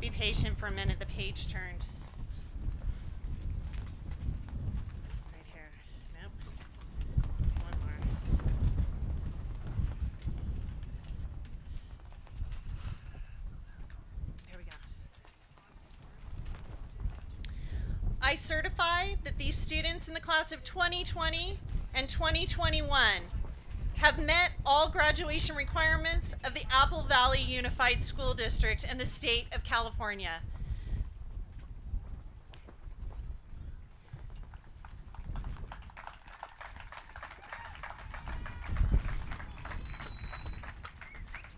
Be patient for a minute, the page turned. Right here. Nope. One more. There we go. I certify that these students in the class of 2020 and 2021 have met all graduation requirements of the Apple Valley Unified School District and the state of California.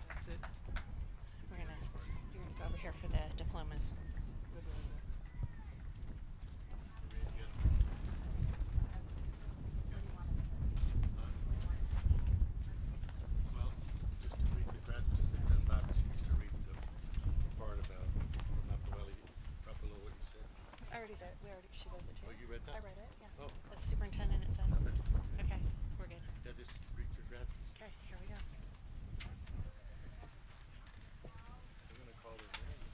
That's it. You're gonna go over here for the diplomas. She does it too. Oh, you read that? I read it, yeah. Oh. As superintendent, it said. Okay, we're good. Yeah, just read your graduates. Okay, here we go. I'm going to call their name.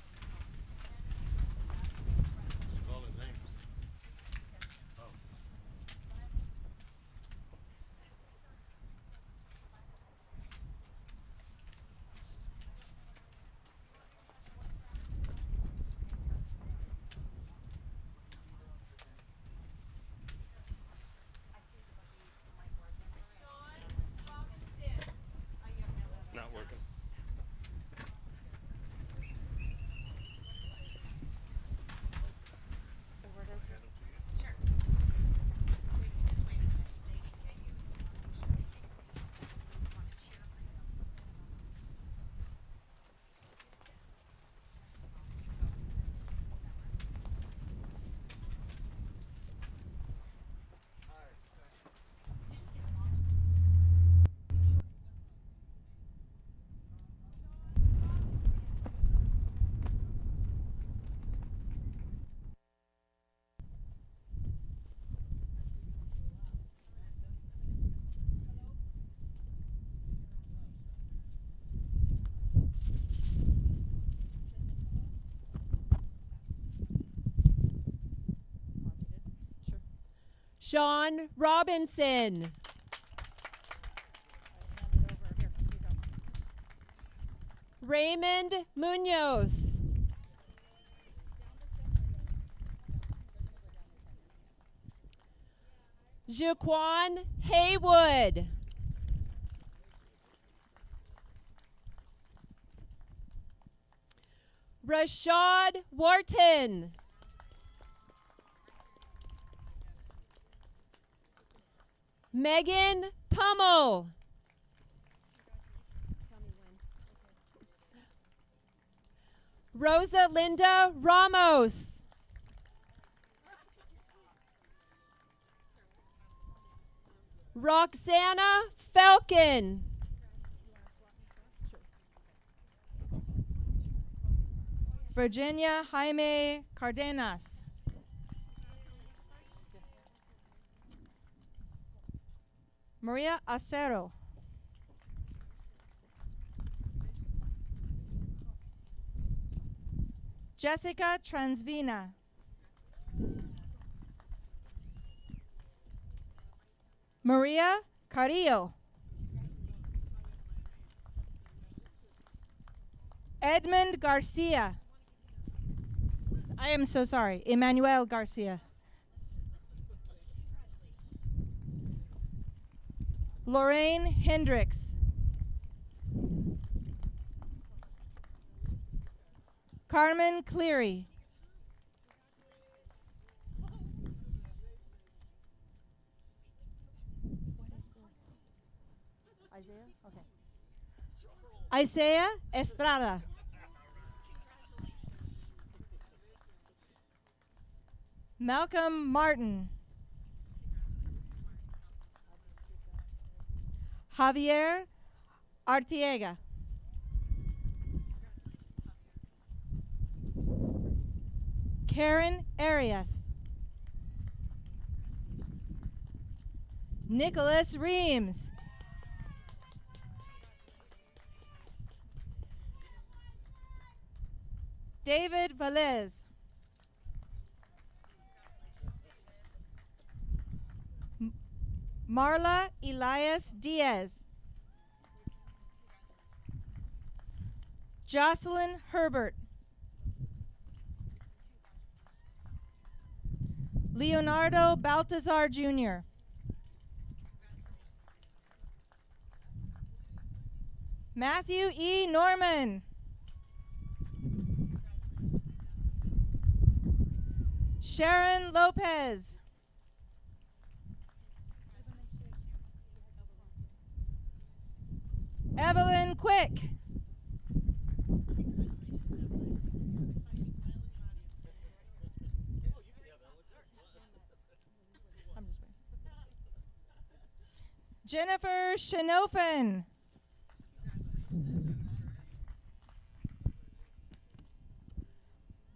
Sean Robinson. Raymond Munoz. Jaquan Haywood. Rashad Wharton. Megan Pummel. Rosa Linda Ramos. Roxana Falcon. Virginia Jaime Cardenas. Maria Acero. Jessica Transvina. Maria Carrillo. Edmund Garcia. I am so sorry. Emmanuel Garcia. Lorraine Hendricks. Carmen Cleary. Isaiah? Okay. Isaiah Estrada. Malcolm Martin. Javier Artiega. Karen Arias. Nicholas Reams. David Velez. Marla Elias Diaz. Jocelyn Herbert. Leonardo Baltazar Jr. Matthew E. Norman. Sharon Lopez. Evelyn Quick. Jennifer Shanofan.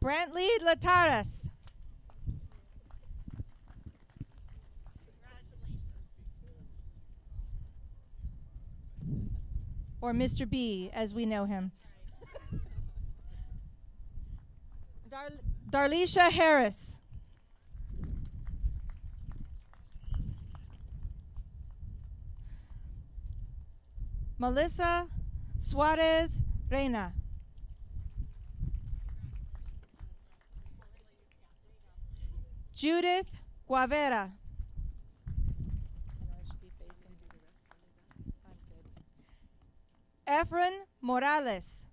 Brantley Lataras. Or Mr. B, as we know him. Darlisha Harris. Melissa Suarez Reina. Judith Guavera. Efren Morales.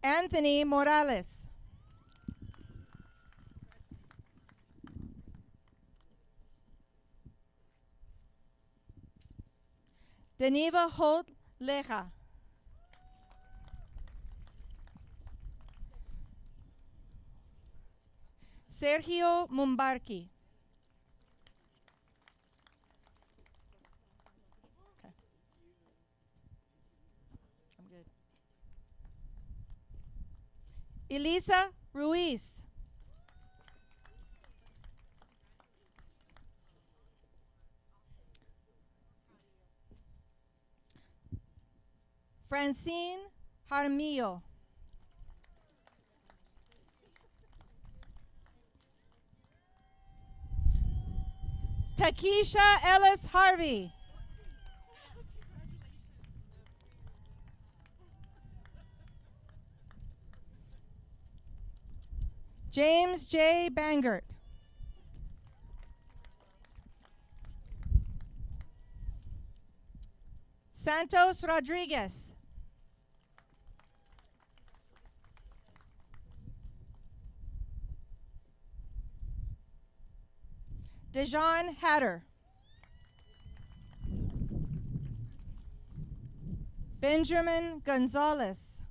Anthony Morales. Deniva Holt Leja. Sergio Mumbarki. Okay. I'm good. Elisa Ruiz. Francine Jaramillo. Takesha Ellis Harvey. James J. Bangert. Santos Rodriguez. Dejan Hatter. Benjamin Gonzalez.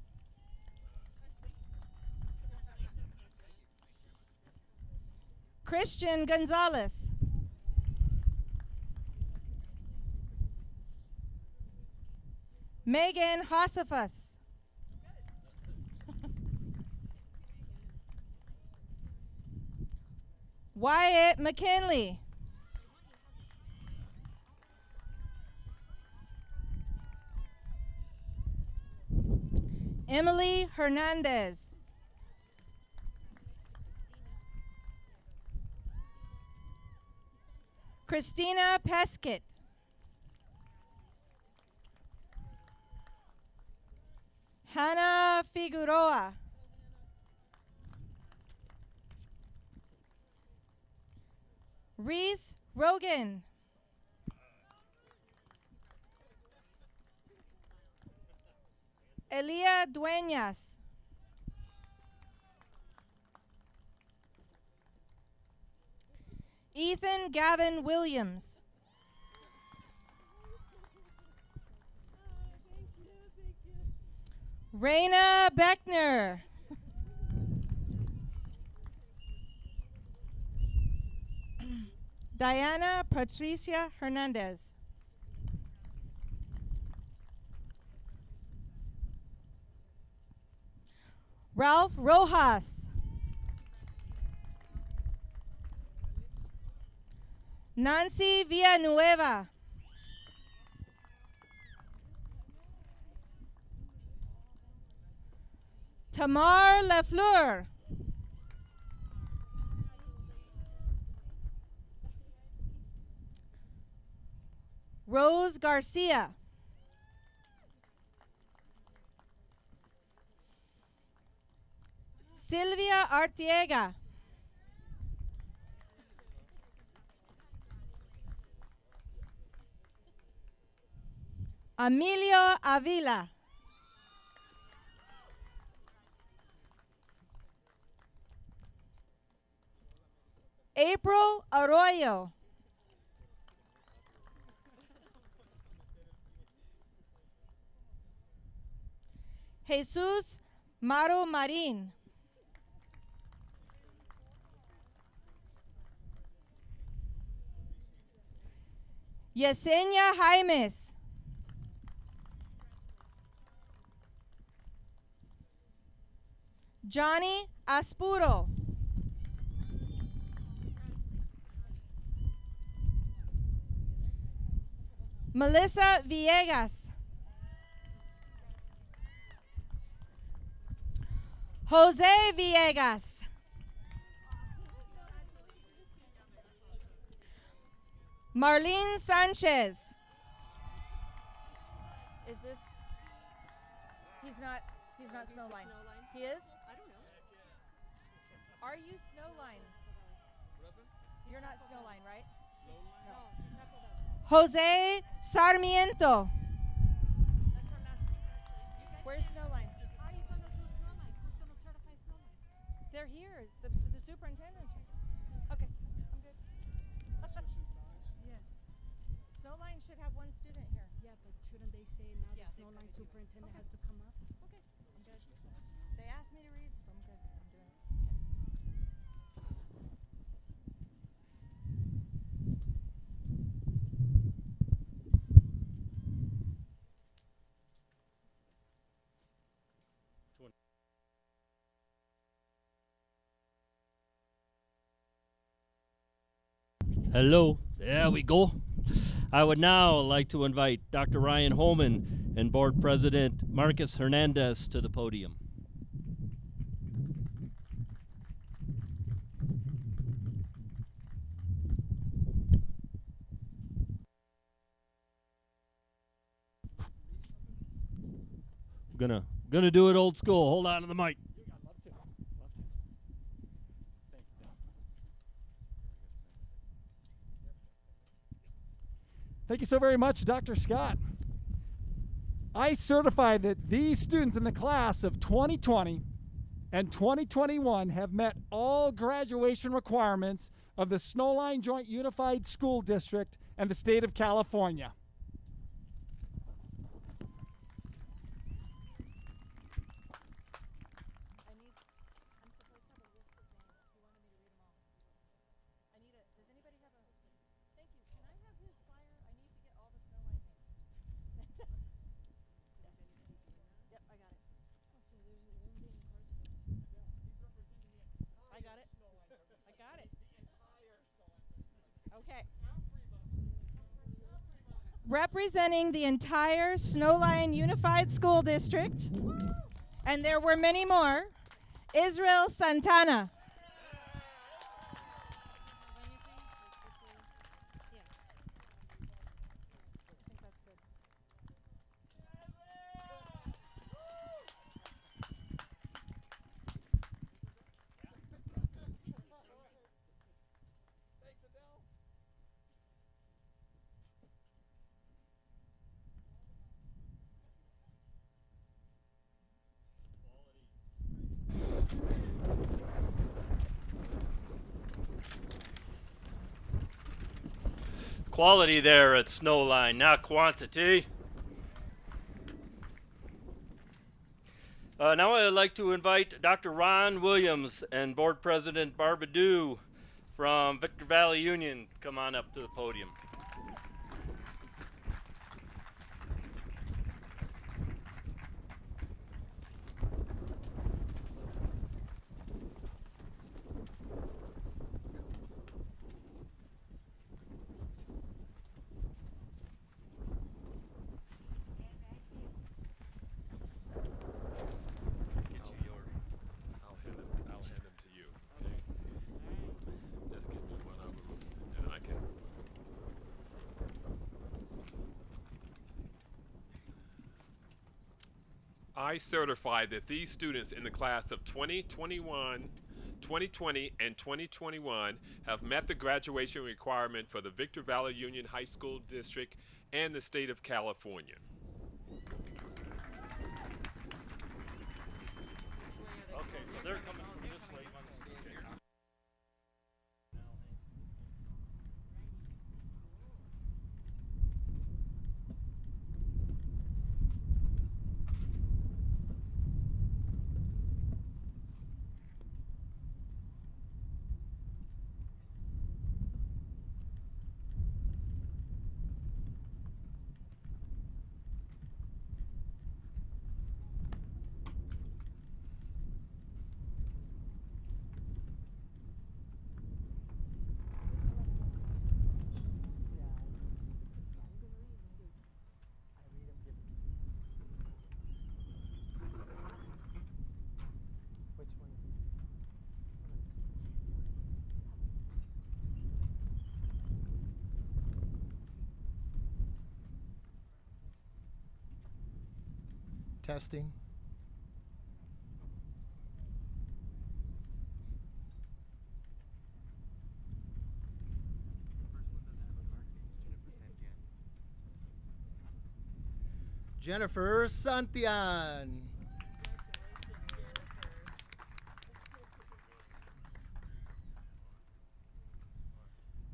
Christian Gonzalez. Megan Hossifus. Wyatt McKinley. Emily Hernandez. Christina Peskett. Hannah Figueroa. Reese Rogan. Elia Dueñas. Ethan Gavin Williams. Raina Beckner. Diana Patricia Hernandez. Ralph Rojas. Nancy Villanueva. Tamar Lafleur. Rose Garcia. Sylvia Artiega. Emilio Avila. April Arroyo. Jesus Maro Marin. Yesenia Jaimes. Johnny Aspuro. Melissa Villegas. Jose Villegas. Marlene Sanchez. Is this? He's not Snowline. He is? I don't know. Are you Snowline? You're not Snowline, right? No. Jose Sarmiento. Where's Snowline? How are you going to do Snowline? Who's going to certify Snowline? They're here. The superintendent's here. Okay, I'm good. Yes. Snowline should have one student here. Yeah, but shouldn't they say now the Snowline superintendent has to come up? Okay, I'm good. They asked me to read, so I'm good. I'm doing it. Hello, there we go. I would now like to invite Dr. Ryan Holman and Board President Marcus Hernandez to the podium. Gonna do it old school. Hold on to the mic. Thank you so very much, Dr. Scott. I certify that these students in the class of 2020 and 2021 have met all graduation requirements of the Snowline Joint Unified School District and the state of California. Representing the entire Snowline Unified School District, and there were many more, Israel Santana. Quality there at Snowline, not quantity. Now I'd like to invite Dr. Ron Williams and Board President Barbara Dew from Victor Valley Union. Come on up to the podium. I certify that these students in the class of 2021, 2020, and 2021 have met the graduation requirement for the Victor Valley Union High School District and the state of California. Okay, so they're coming from this way. Testing. Jennifer Santian.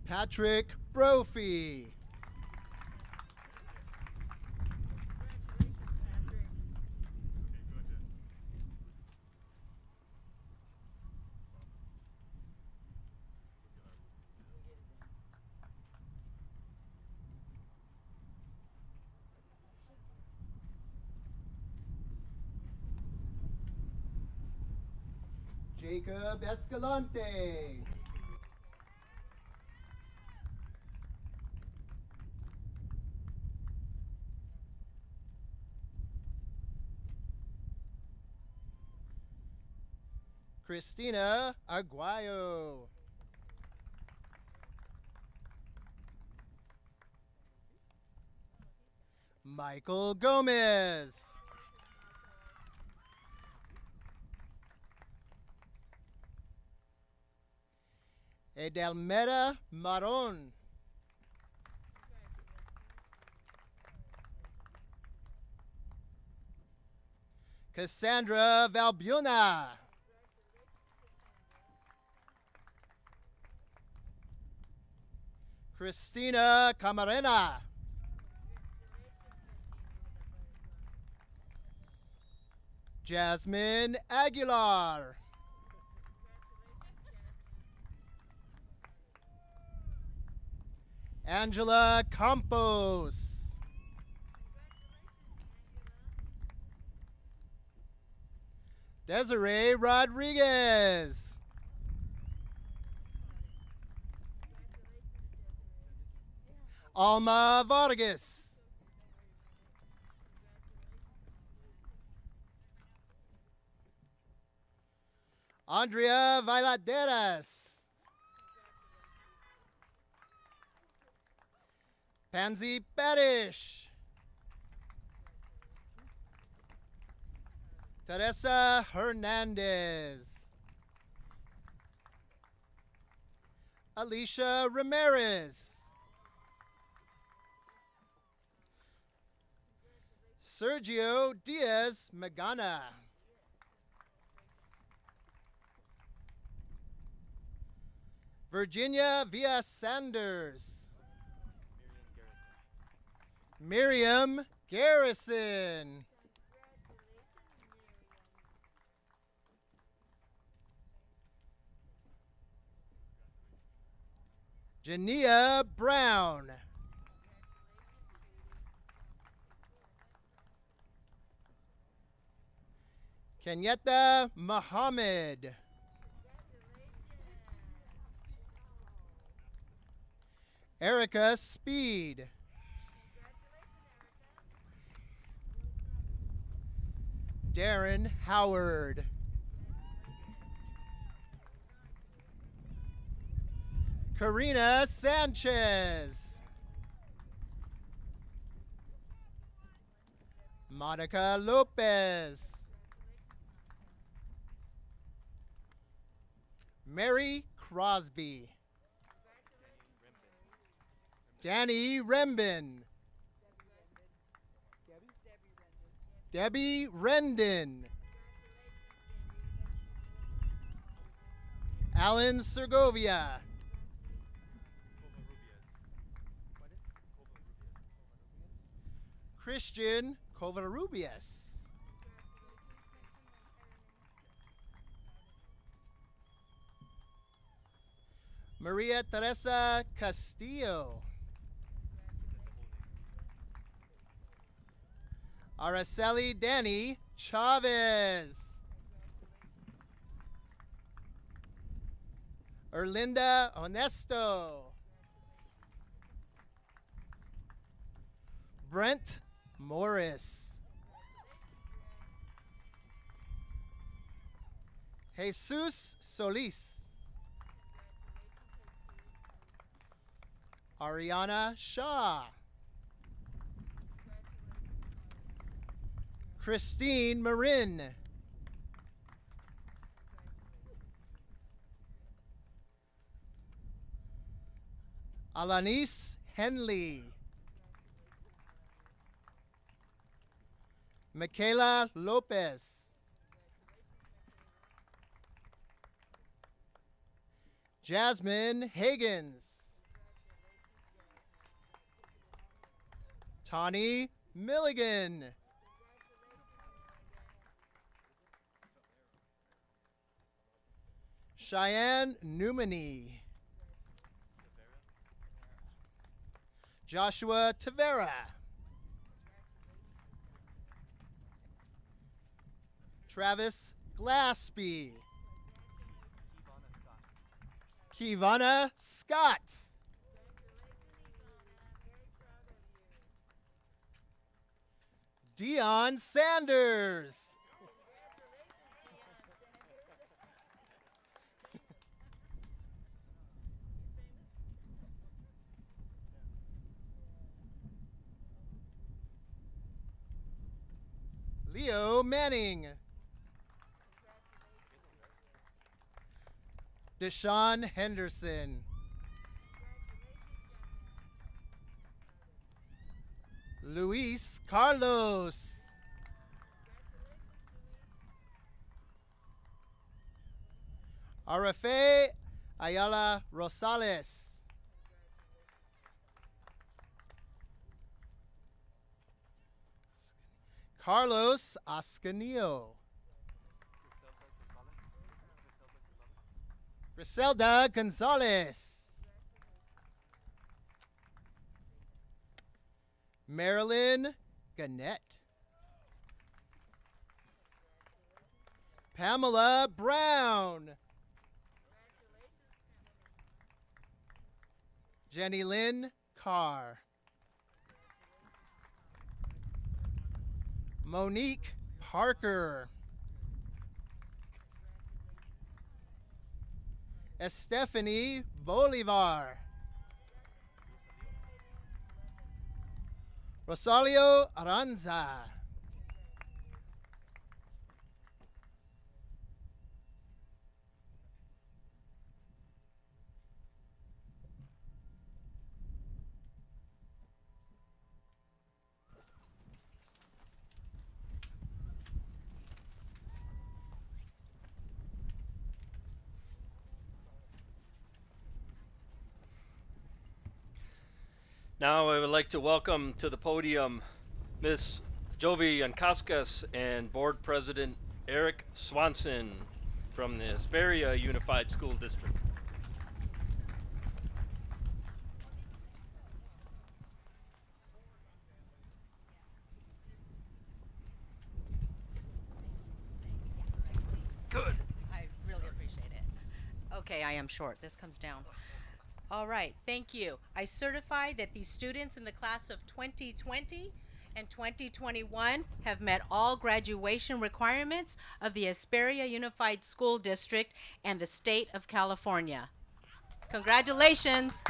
Patrick Brophy. Jacob Escalante. Christina Aguayo. Michael Gomez. Edelmeda Maron. Cassandra Valbuna. Christina Camarena. Jasmine Aguilar. Angela Campos. Desiree Rodriguez. Alma Vargas. Andrea Vailaderas. Pansy Badish. Teresa Hernandez. Alicia Ramirez. Sergio Diaz Magana. Virginia Villa Sanders. Miriam Garrison. Jania Brown. Kenyetta Muhammad. Erica Speed. Darren Howard. Karina Sanchez. Monica Lopez. Mary Crosby. Danny Rembin. Debbie Rendon. Alan Segovia. Christian Covarrubias. Maria Teresa Castillo. Araceli Danny Chavez. Erlinda Honesto. Brent Morris. Jesus Solis. Ariana Shaw. Christine Marin. Alanis Henley. Michaela Lopez. Jasmine Higgins. Tawny Milligan. Cheyenne Newmany. Joshua Tavera. Travis Glaspie. Kivana Scott. Dion Sanders. Leo Manning. Deshaun Henderson. Luis Carlos. Arafe Ayala Rosales. Carlos Ascanio. Griselda Gonzalez. Marilyn Gannett. Pamela Brown. Jenny Lynn Carr. Monique Parker. Estefany Bolivar. Rosalio Aranza. Now I would like to welcome to the podium Ms. Jovi Yankaskas and Board President Eric Swanson from the Hesperia Unified School District. Good. I really appreciate it. Okay, I am short. This comes down. All right, thank you. I certify that these students in the class of 2020 and 2021 have met all graduation requirements of the Hesperia Unified School District and the state of California. Congratulations.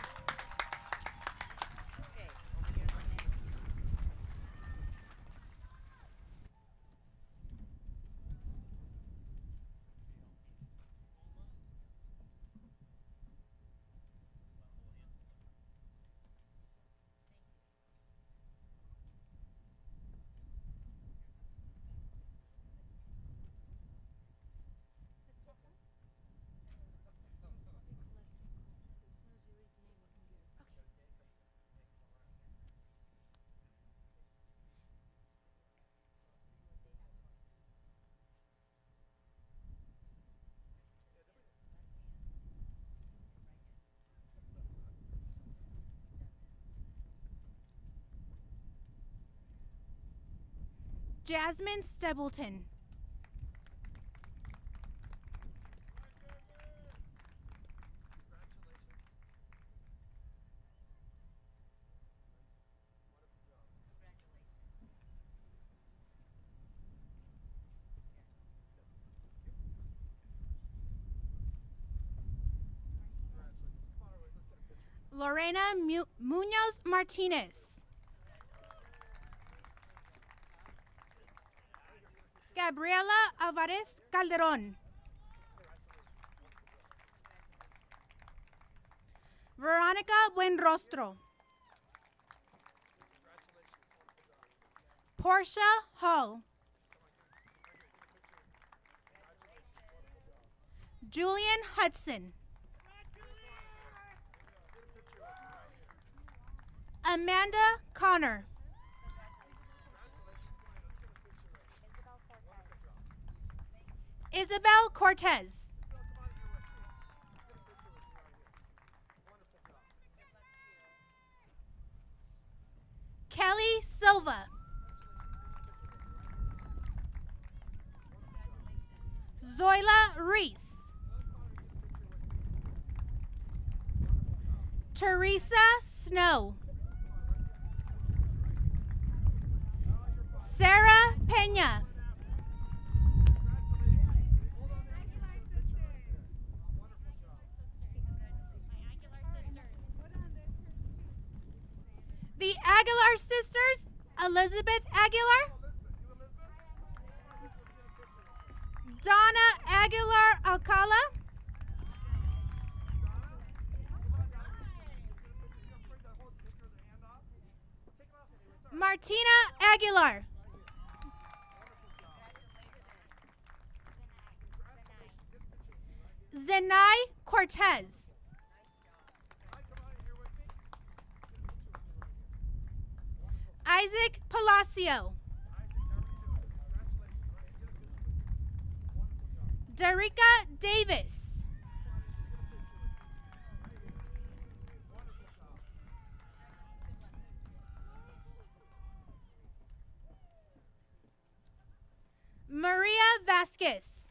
Jasmine Stebleton. Lorena Munoz Martinez. Gabriela Alvarez Calderon. Veronica Buenrostro. Portia Hall. Julian Hudson. Amanda Connor. Isabel Cortez. Kelly Silva. Zoila Reese. Teresa Snow. Sarah Pena. The Aguilar sisters, Elizabeth Aguilar, Donna Aguilar Alcala, Martina Aguilar. Zenai Cortez. Isaac Palacio. Derica Davis. Maria Vasquez.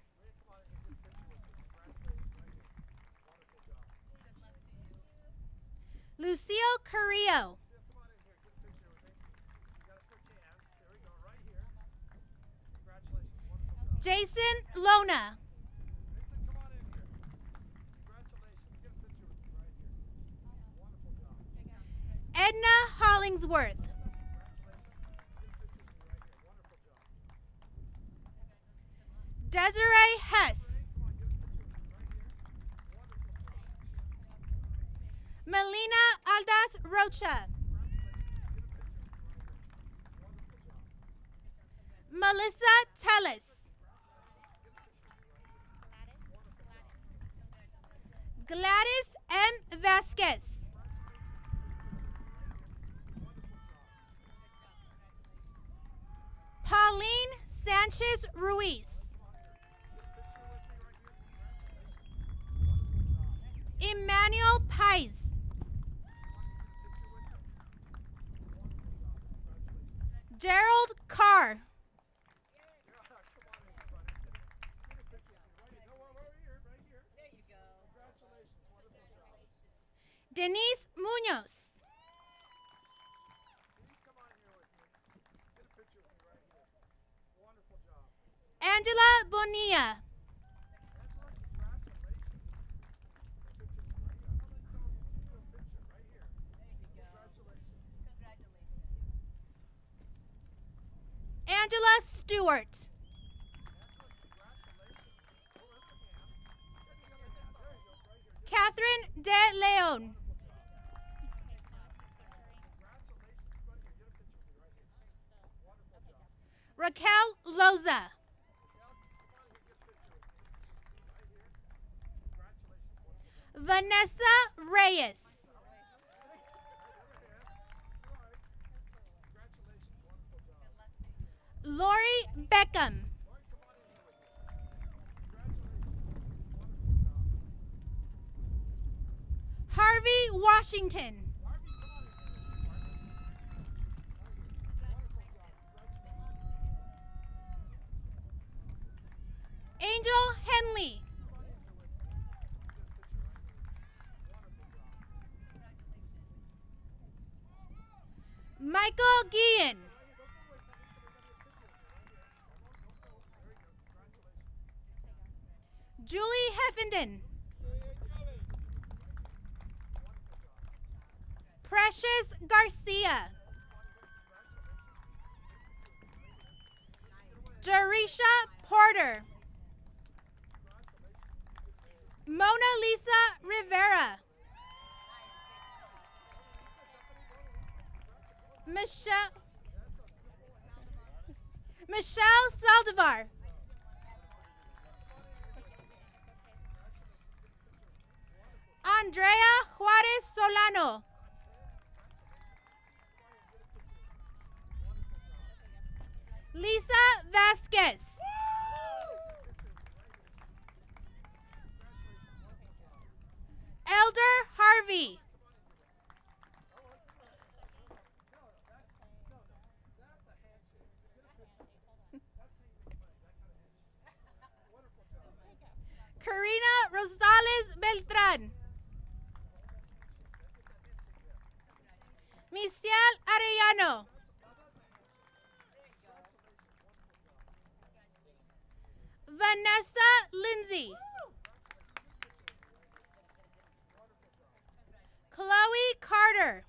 Lucio Carrillo. Jason Lona. Edna Hollingsworth. Desiree Hess. Melina Aldas Rocha. Melissa Tellis. Gladys M. Vasquez. Pauline Sanchez Ruiz. Emmanuel Pais. Gerald Carr. Denise Munoz. Angela Bonilla. Angela Stewart. Catherine De Leon. Raquel Loza. Vanessa Reyes. Lori Beckham. Harvey Washington. Angel Henley. Michael Guillen. Julie Heffenden. Precious Garcia. Jerisha Porter. Mona Lisa Rivera. Michelle Saldivar. Andrea Juarez Solano. Lisa Vasquez. Elder Harvey. Karina Rosales Beltran. Michelle Arellano. Vanessa Lindsay. Chloe Carter.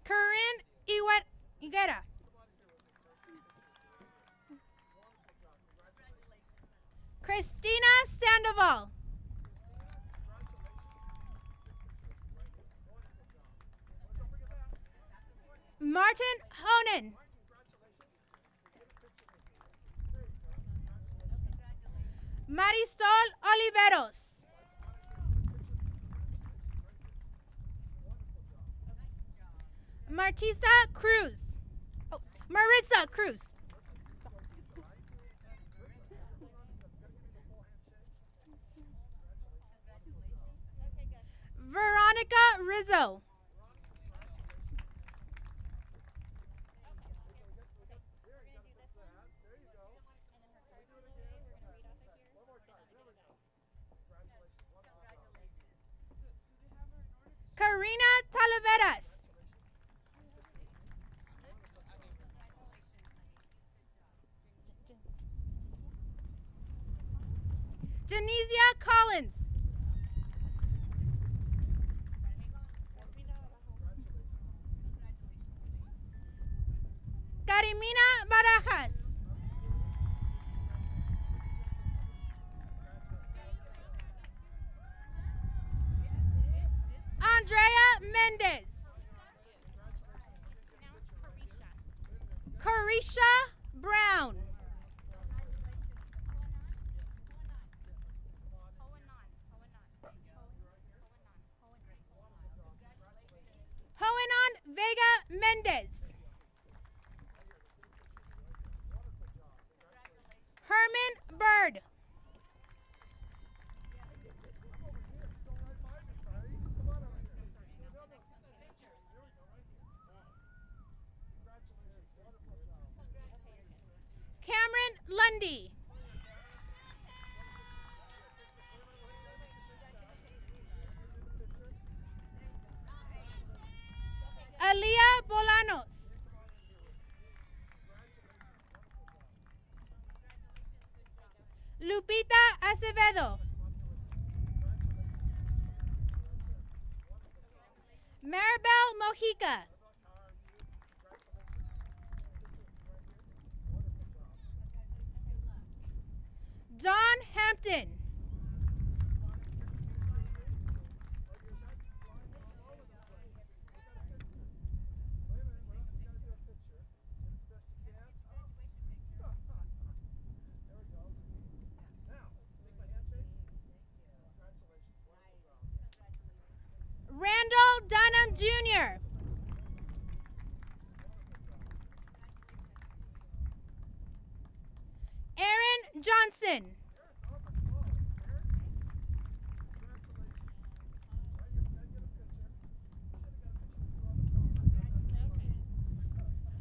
Corinne Higuera. Christina Sandoval. Martin Honan. Marisol Oliveros. Martisa Cruz. Oh, Maritza Cruz. Veronica Rizzo. Karina Talaveras. Genesia Collins. Karimina Barajas. Andrea Mendez. Carisha Brown. Joanan Vega Mendez. Herman Bird. Cameron Lundy. Alia Bolanos. Lupita Acevedo. Maribel Mojica. Don Hampton. Randall Dunham Jr. Aaron Johnson.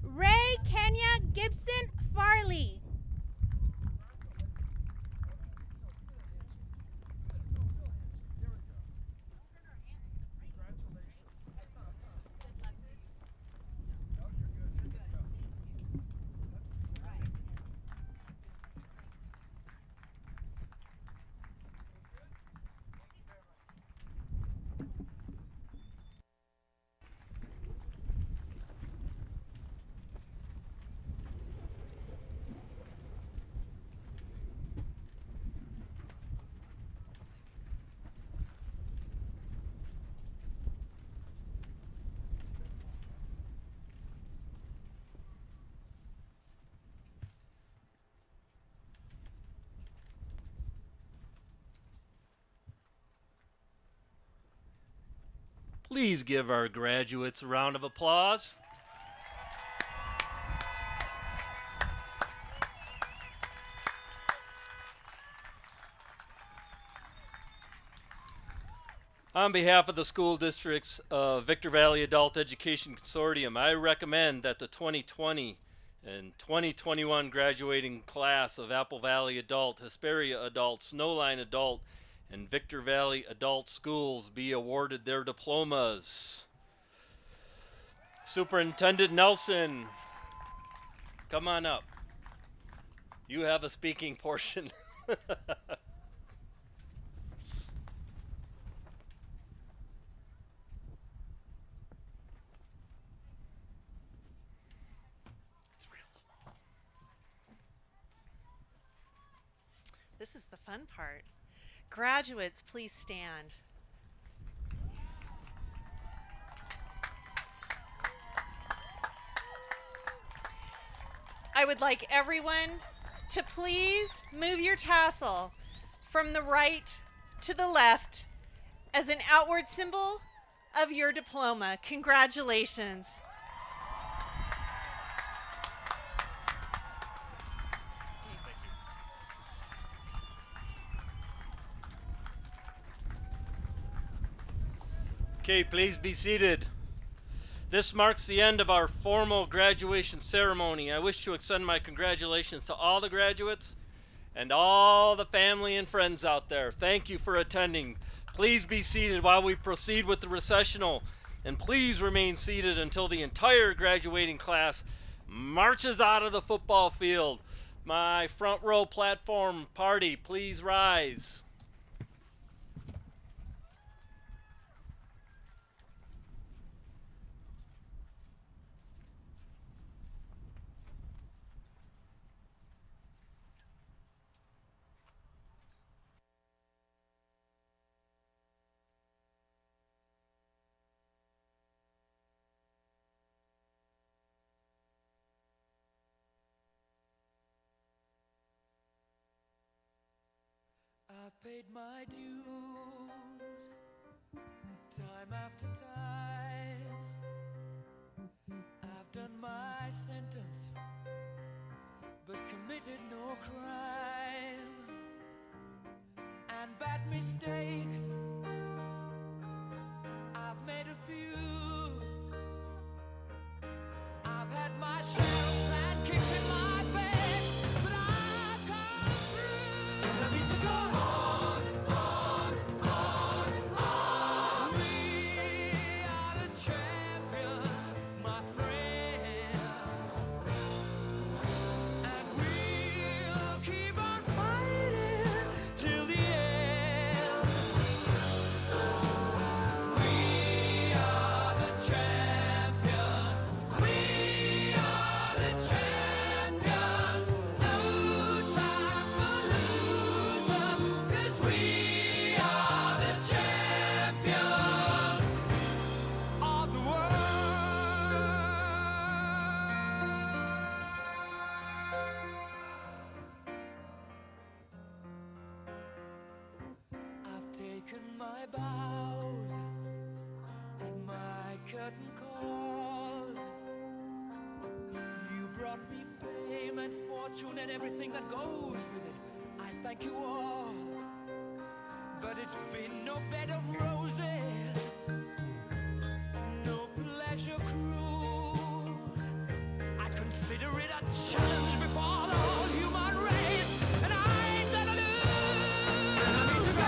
Ray Kenya Gibson Farley. Please give our graduates a round of applause. On behalf of the school district's Victor Valley Adult Education Consortium, I recommend that the 2020 and 2021 graduating class of Apple Valley Adult, Hesperia Adult, Snowline Adult, and Victor Valley Adult Schools be awarded their diplomas. Superintendent Nelson, come on up. You have a speaking portion. This is the fun part. Graduates, please stand. I would like everyone to please move your tassel from the right to the left as an outward symbol of your diploma. Congratulations. Okay, please be seated. This marks the end of our formal graduation ceremony. I wish to extend my congratulations to all the graduates and all the family and friends out there. Thank you for attending. Please be seated while we proceed with the recessional, and please remain seated until the entire graduating class marches out of the football field. My front row platform party, please rise. I've paid my dues, time after time. I've done my sentence, but committed no crime. And bad mistakes, I've made a few. I've had my share of sand kicked in my face, but I've come through. And I need to go home. My bows and my curtain calls. You brought me fame and fortune and everything that goes with it. I thank you all, but it's been no bed of roses, no pleasure cruise. I consider it a challenge before the whole human race, and I ain't gonna lose. And I need to go.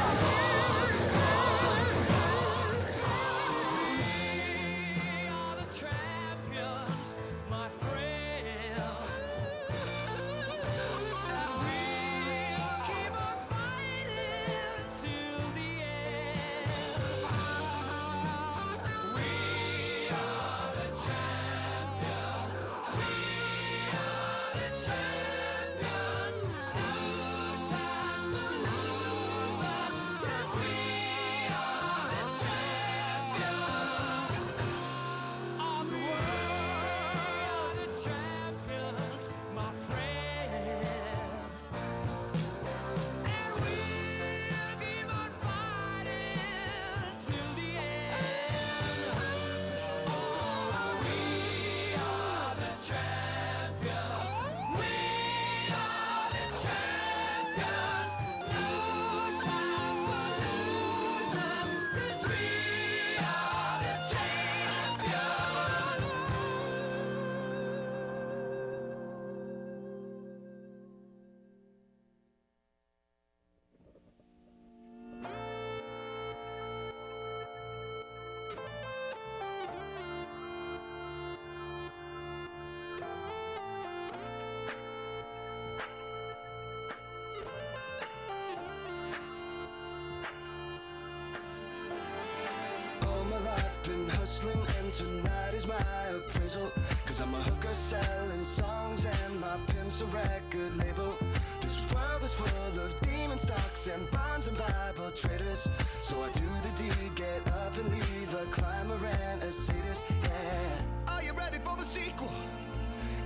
Been hustling and tonight is my appraisal, 'cause I'm a hooker selling songs and my pimp's a record label. This world is full of demon stocks and bonds and Bible traders, so I do the deed, get up and leave a climber and a sadist, yeah. Are you ready for the sequel?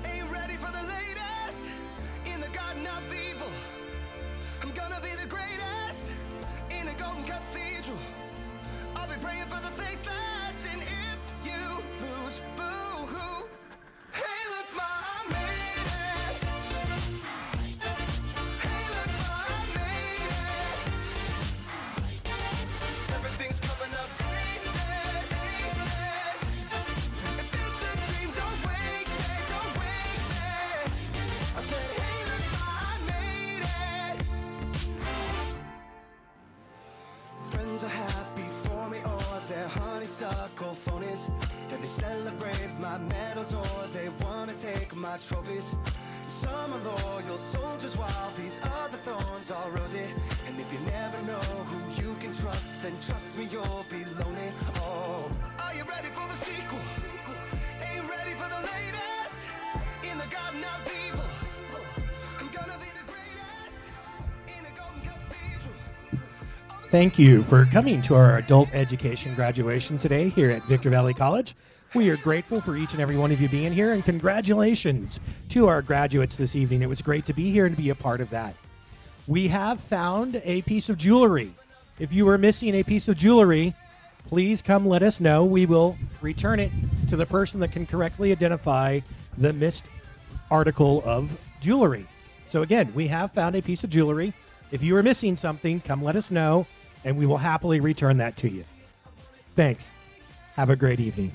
Ain't ready for the latest? I'm gonna be the greatest in a golden cathedral. I'll be praying for the faithless, and if you lose, boo-hoo. Hey, look, Ma, I made it. Hey, look, Ma, I made it. Everything's coming up pieces, pieces. If it's a dream, don't wake me, don't wake me. I said, hey, look, Ma, I made it. Friends are happy for me, or they're honeysuckle phonies. Then they celebrate my medals, or they wanna take my trophies. Some are loyal soldiers, while these other thorns are rosy. And if you never know who you can trust, then trust me, you'll be lonely. Oh, are you ready for the sequel? Ain't ready for the latest in the garden of evil. I'm gonna be the greatest in a golden cathedral. Thank you for coming to our adult education graduation today here at Victor Valley College. We are grateful for each and every one of you being here, and congratulations to our graduates this evening. It was great to be here and be a part of that. We have found a piece of jewelry. If you are missing a piece of jewelry, please come let us know. We will return it to the person that can correctly identify the missed article of jewelry. So again, we have found a piece of jewelry. If you are missing something, come let us know, and we will happily return that to you. Thanks. Have a great evening.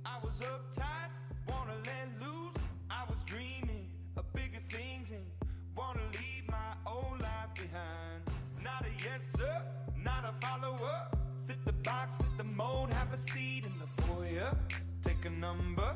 I was uptight, wanna let loose. I was dreaming of bigger things and wanna leave my old life behind. Not a yes sir, not a follower. Fit the box, fit the mold, have a seat in the foyer. Take a number,